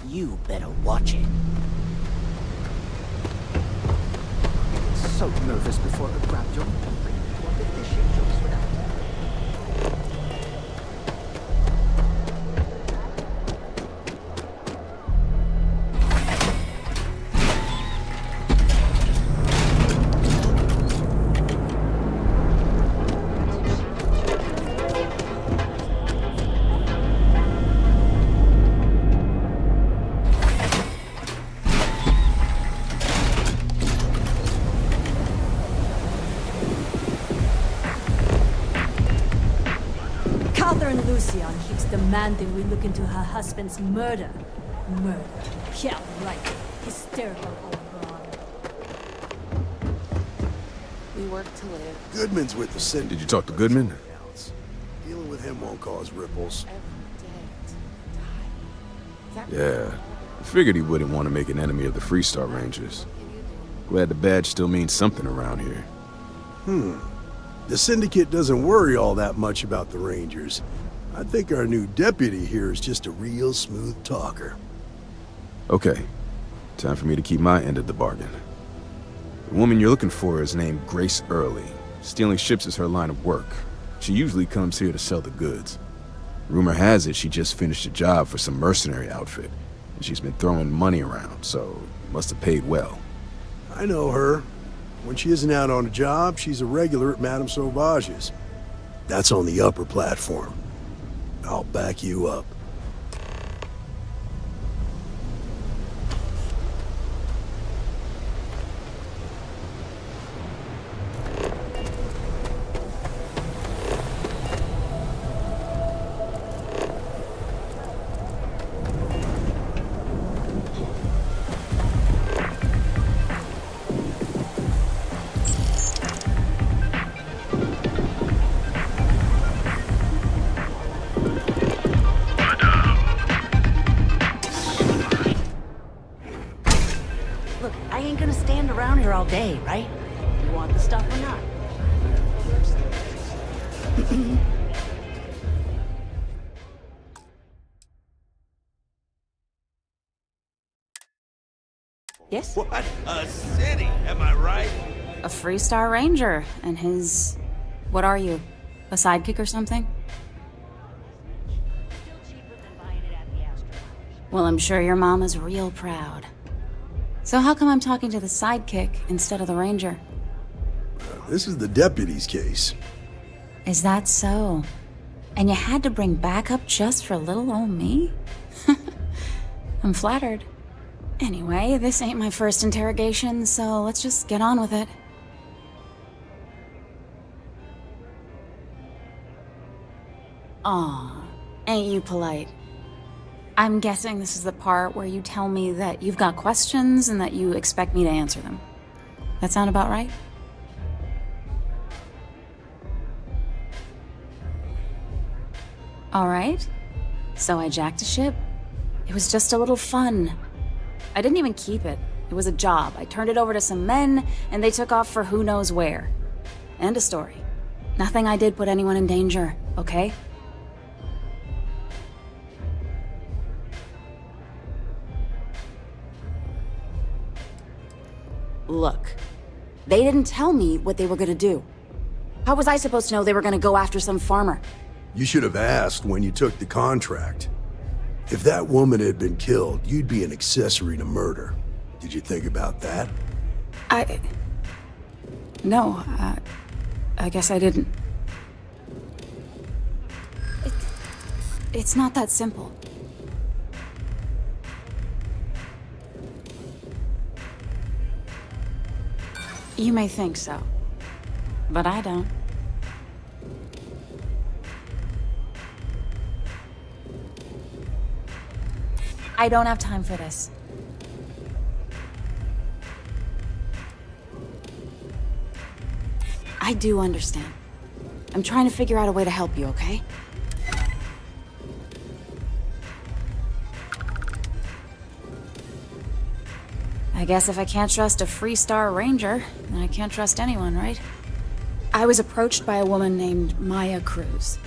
You better watch it.
So nervous before I grabbed your memory. What if this shit jokes without?
Lucian keeps demanding we look into her husband's murder. Murder. Yeah, right. Hysterical old broad.
We work to live.
Goodman's with the city.
Did you talk to Goodman?
Dealing with him won't cause ripples.
Yeah. I figured he wouldn't want to make an enemy of the Freestar Rangers. Glad the badge still means something around here.
The Syndicate doesn't worry all that much about the Rangers. I think our new deputy here is just a real smooth talker.
Okay. Time for me to keep my end of the bargain. The woman you're looking for is named Grace Early. Stealing ships is her line of work. She usually comes here to sell the goods. Rumor has it she just finished a job for some mercenary outfit, and she's been throwing money around, so must have paid well.
I know her. When she isn't out on a job, she's a regular at Madame Sauvage's. That's on the upper platform. I'll back you up.
All day, right? You want the stuff or not?
Yes?
What a city, am I right?
A Freestar Ranger, and his... What are you? A sidekick or something? Well, I'm sure your mom is real proud. So how come I'm talking to the sidekick instead of the ranger?
This is the deputy's case.
Is that so? And you had to bring backup just for little old me? I'm flattered. Anyway, this ain't my first interrogation, so let's just get on with it. Aw, ain't you polite? I'm guessing this is the part where you tell me that you've got questions and that you expect me to answer them. That sound about right? All right. So I jacked a ship. It was just a little fun. I didn't even keep it. It was a job. I turned it over to some men, and they took off for who knows where. End of story. Nothing I did put anyone in danger, okay? Look, they didn't tell me what they were gonna do. How was I supposed to know they were gonna go after some farmer?
You should have asked when you took the contract. If that woman had been killed, you'd be an accessory to murder. Did you think about that?
No, I guess I didn't. It's not that simple. You may think so, but I don't. I don't have time for this. I do understand. I'm trying to figure out a way to help you, okay? I guess if I can't trust a Freestar Ranger, then I can't trust anyone, right? I was approached by a woman named Maya Cruz.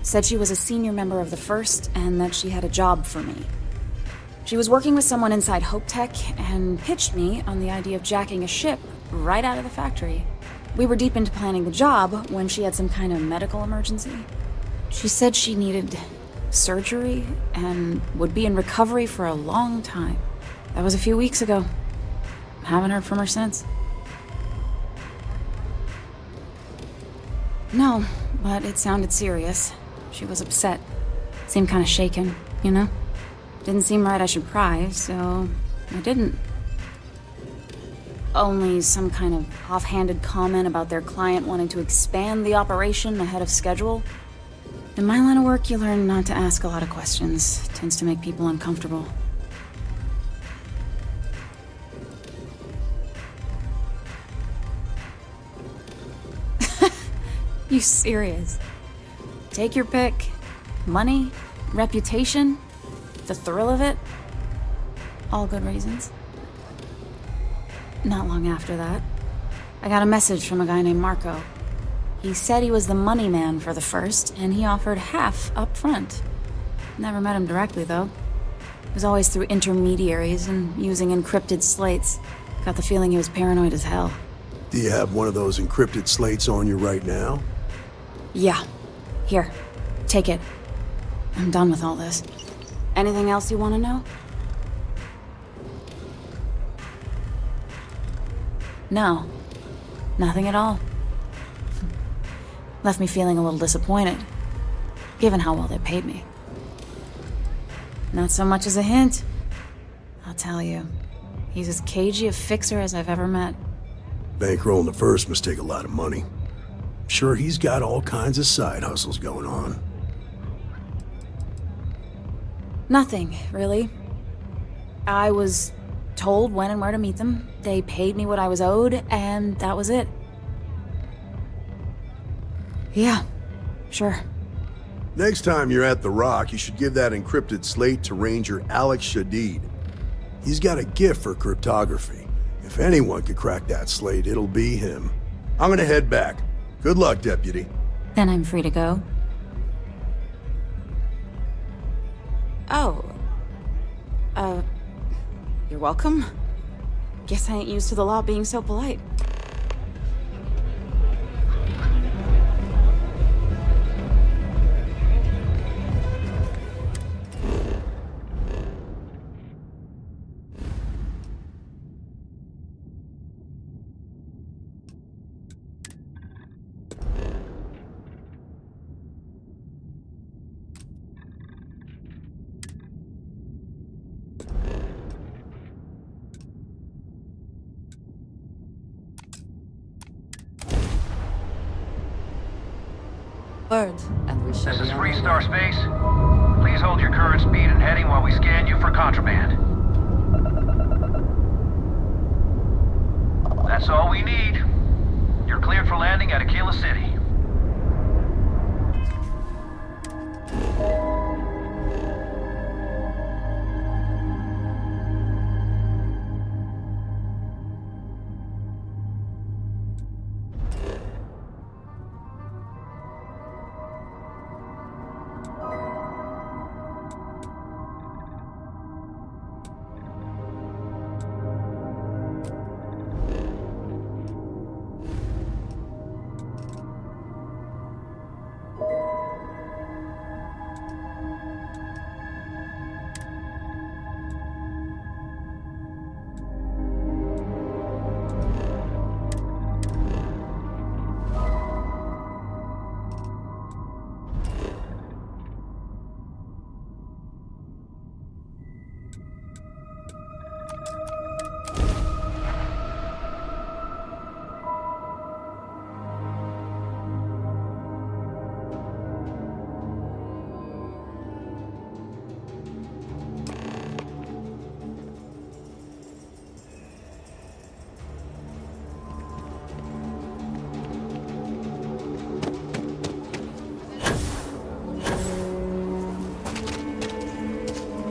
Said she was a senior member of the First and that she had a job for me. She was working with someone inside Hope Tech and pitched me on the idea of jacking a ship right out of the factory. We were deep into planning the job when she had some kind of medical emergency. She said she needed surgery and would be in recovery for a long time. That was a few weeks ago. Haven't heard from her since. No, but it sounded serious. She was upset. Seemed kind of shaken, you know? Didn't seem right I should pry, so I didn't. Only some kind of offhanded comment about their client wanting to expand the operation ahead of schedule. In my line of work, you learn not to ask a lot of questions. It tends to make people uncomfortable. You serious? Take your pick. Money, reputation, the thrill of it. All good reasons. Not long after that, I got a message from a guy named Marco. He said he was the money man for the First, and he offered half up front. Never met him directly, though. It was always through intermediaries and using encrypted slates. Got the feeling he was paranoid as hell.
Do you have one of those encrypted slates on you right now?
Yeah. Here. Take it. I'm done with all this. Anything else you want to know? No. Nothing at all. Left me feeling a little disappointed, given how well they paid me. Not so much as a hint. I'll tell you, he's as cagey a fixer as I've ever met.
Bankrolling the First must take a lot of money. Sure, he's got all kinds of side hustles going on.
Nothing, really. I was told when and where to meet them. They paid me what I was owed, and that was it. Yeah, sure.
Next time you're at the Rock, you should give that encrypted slate to Ranger Alex Shadid. He's got a gift for cryptography. If anyone could crack that slate, it'll be him. I'm gonna head back. Good luck, Deputy.
Then I'm free to go. Oh. You're welcome. Guess I ain't used to the law being so polite.
Bird, and we shall
This is
be on
Freestar Space. Please hold your current speed and heading while we scan you for contraband. That's all we need. You're cleared for landing at Aquila City.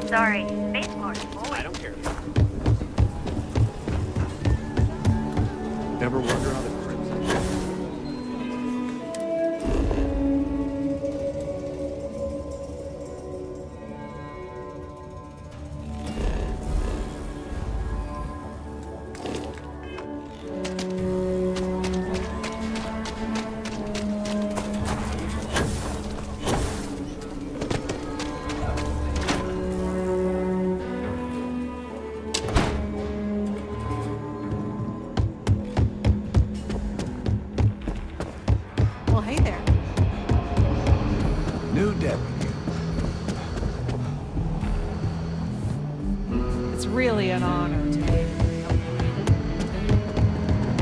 Sorry, spaceport forward.
I don't care.
Never wonder how the Crimson...
Well, hey there.
New deputy.
It's really an honor to be.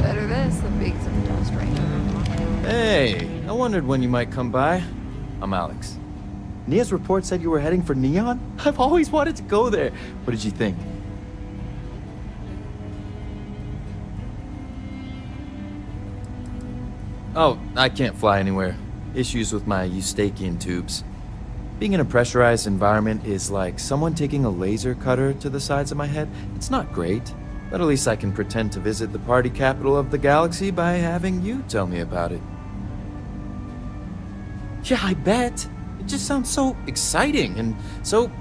Better this than being some dumb stranger.
Hey, I wondered when you might come by. I'm Alex. Nia's report said you were heading for Neon? I've always wanted to go there. What did you think? Oh, I can't fly anywhere. Issues with my Eustachian tubes. Being in a pressurized environment is like someone taking a laser cutter to the sides of my head. It's not great, but at least I can pretend to visit the party capital of the galaxy by having you tell me about it. Yeah, I bet. It just sounds so exciting and so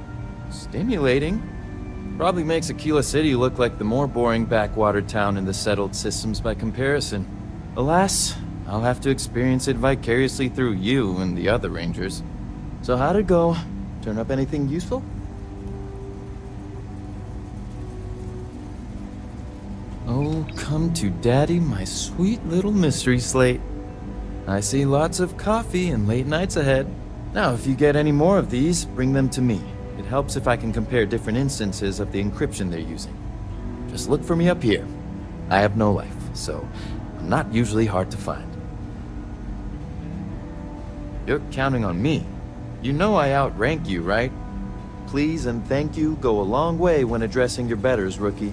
stimulating. Probably makes Aquila City look like the more boring backwater town in the settled systems by comparison. Alas, I'll have to experience it vicariously through you and the other Rangers. So how'd it go? Turn up anything useful? Oh, come to daddy, my sweet little mystery slate. I see lots of coffee and late nights ahead. Now, if you get any more of these, bring them to me. It helps if I can compare different instances of the encryption they're using. Just look for me up here. I have no life, so I'm not usually hard to find. You're counting on me. You know I outrank you, right? Please and thank you go a long way when addressing your betters, rookie.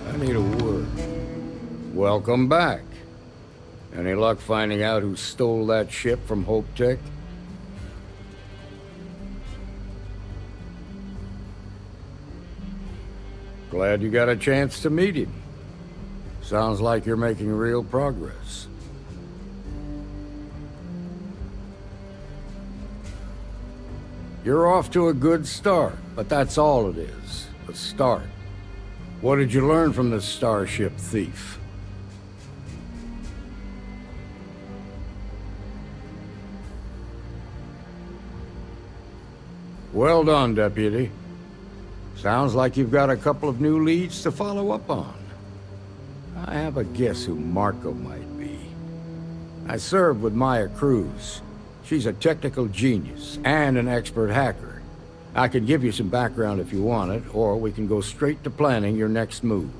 I need a word. Welcome back. Any luck finding out who stole that ship from Hope Tech? Glad you got a chance to meet him. Sounds like you're making real progress. You're off to a good start, but that's all it is, a start. What did you learn from the starship thief? Well done, Deputy. Sounds like you've got a couple of new leads to follow up on. I have a guess who Marco might be. I served with Maya Cruz. She's a technical genius and an expert hacker. I could give you some background if you want it, or we can go straight to planning your next move.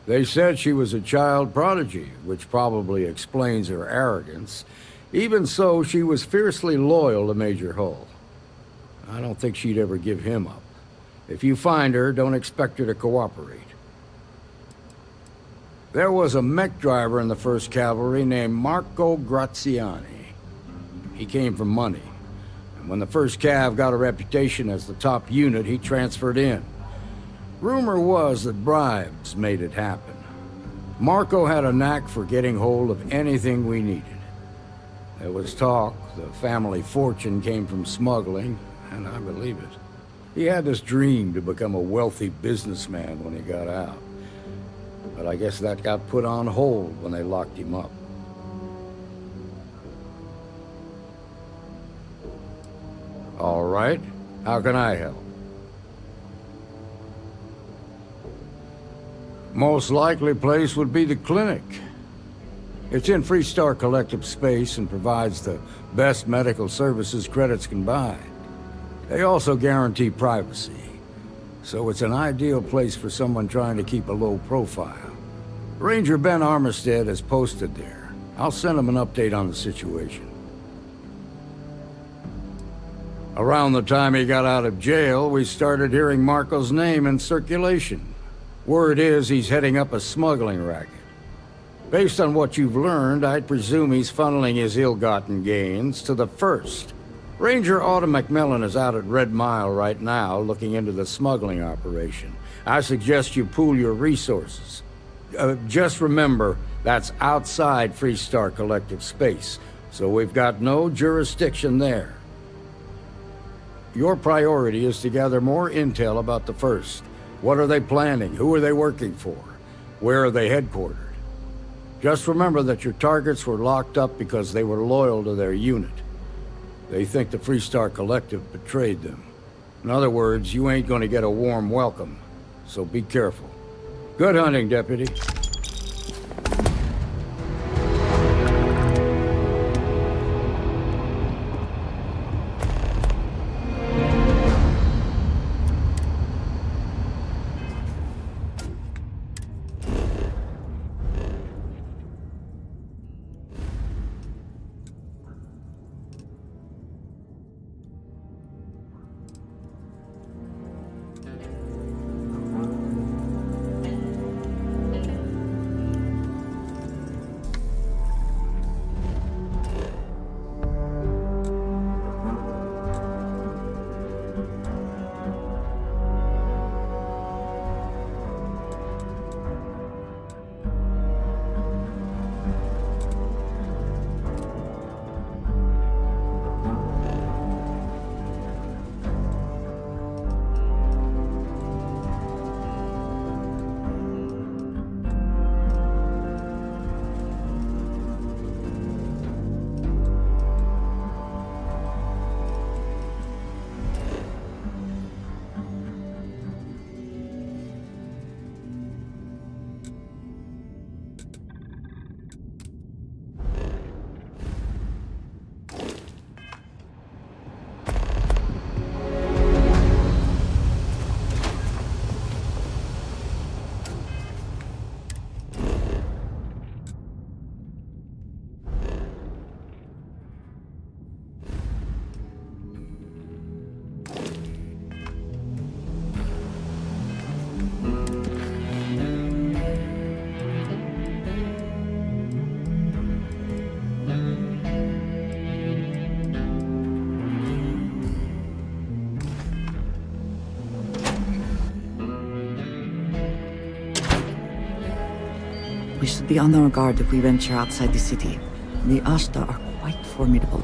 They said she was a child prodigy, which probably explains her arrogance. Even so, she was fiercely loyal to Major Hull. I don't think she'd ever give him up. If you find her, don't expect her to cooperate. There was a mech driver in the 1st Cavalry named Marco Graziani. He came from money, and when the 1st Cav got a reputation as the top unit, he transferred in. Rumor was that bribes made it happen. Marco had a knack for getting hold of anything we needed. There was talk the family fortune came from smuggling, and I believe it. He had this dream to become a wealthy businessman when he got out. But I guess that got put on hold when they locked him up. All right, how can I help? Most likely place would be the clinic. It's in Freestar Collective space and provides the best medical services credits can buy. They also guarantee privacy, so it's an ideal place for someone trying to keep a low profile. Ranger Ben Armistead is posted there. I'll send him an update on the situation. Around the time he got out of jail, we started hearing Marco's name in circulation. Word is he's heading up a smuggling racket. Based on what you've learned, I'd presume he's funneling his ill-gotten gains to the First. Ranger Autumn McMillan is out at Red Mile right now, looking into the smuggling operation. I suggest you pool your resources. Just remember, that's outside Freestar Collective space, so we've got no jurisdiction there. Your priority is to gather more intel about the First. What are they planning? Who are they working for? Where are they headquartered? Just remember that your targets were locked up because they were loyal to their unit. They think the Freestar Collective betrayed them. In other words, you ain't gonna get a warm welcome, so be careful. Good hunting, Deputy.
We should be on our guard if we venture outside the city. The Ashta are quite formidable.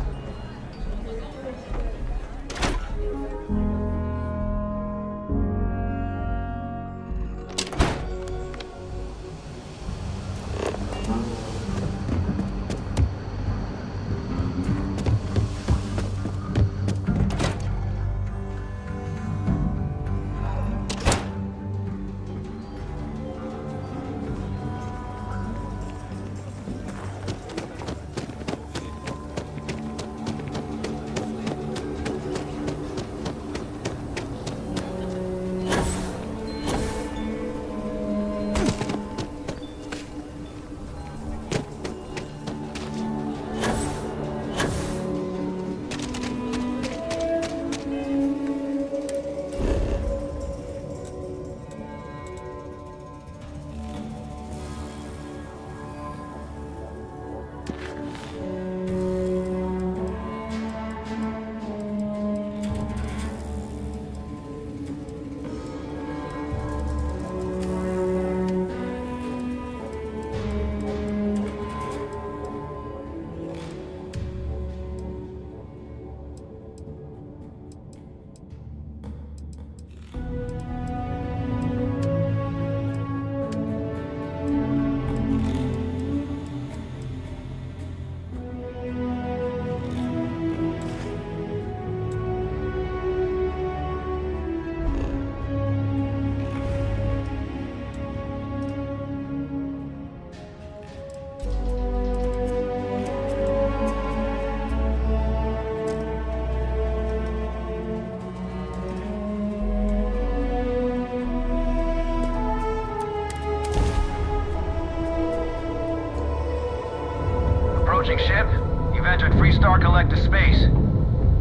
Star Collective space.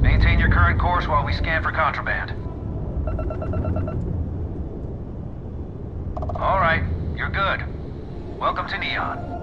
Maintain your current course while we scan for contraband. All right, you're good. Welcome to Neon.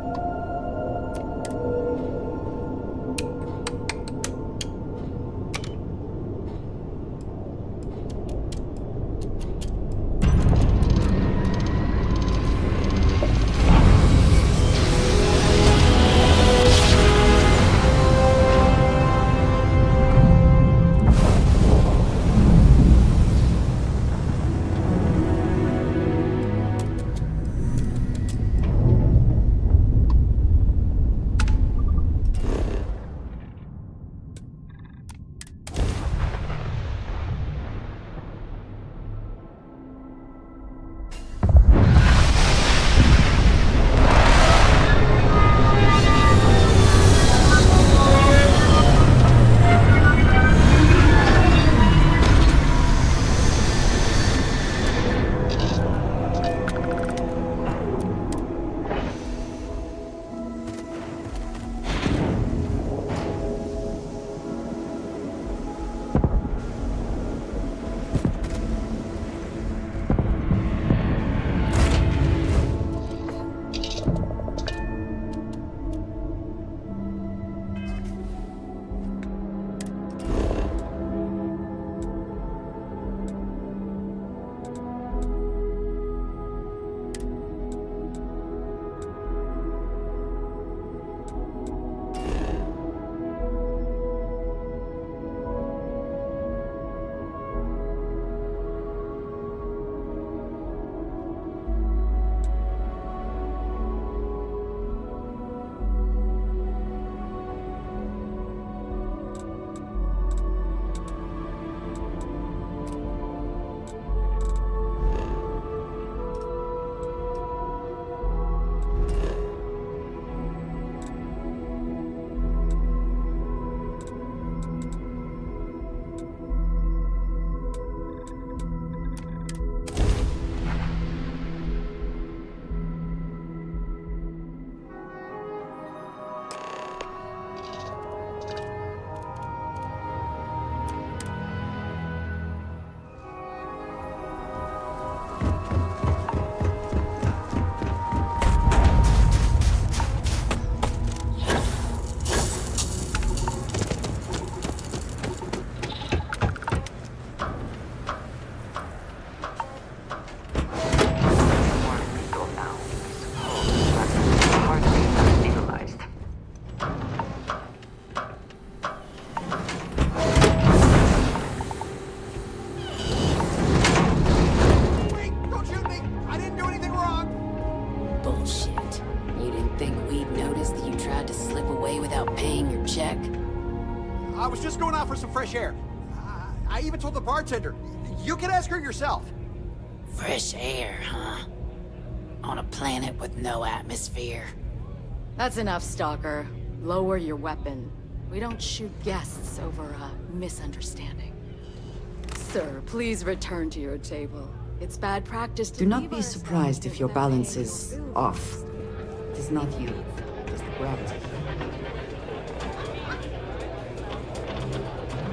I was just going out for some fresh air. I even told the bartender. You can ask her yourself.
Fresh air, huh? On a planet with no atmosphere.
That's enough, Stalker. Lower your weapon. We don't shoot guests over a misunderstanding. Sir, please return to your table. It's bad practice to
Do not
leave
be
our
surprised if your
without
balance
paying
is
your bills.
off. It is not you, it is the gravity.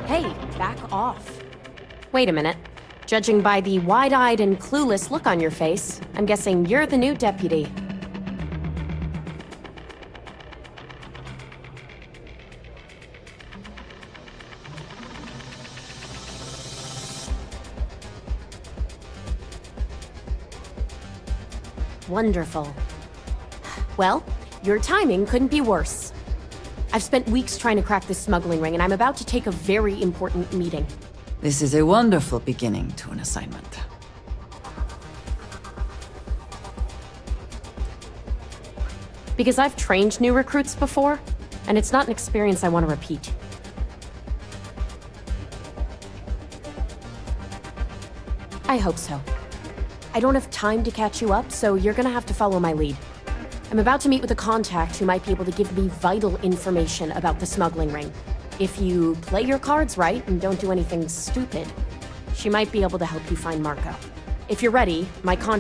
Hey, back off. Wait a minute. Judging by the wide-eyed and clueless look on your face, I'm guessing you're the new deputy. Wonderful. Well, your timing couldn't be worse. I've spent weeks trying to crack this smuggling ring, and I'm about to take a very important meeting.
This is a wonderful beginning to an assignment.
Because I've trained new recruits before, and it's not an experience I want to repeat. I hope so. I don't have time to catch you up, so you're gonna have to follow my lead. I'm about to meet with a contact who might be able to give me vital information about the smuggling ring. If you play your cards right and don't do anything stupid, she might be able to help you find Marco. If you're ready, my contact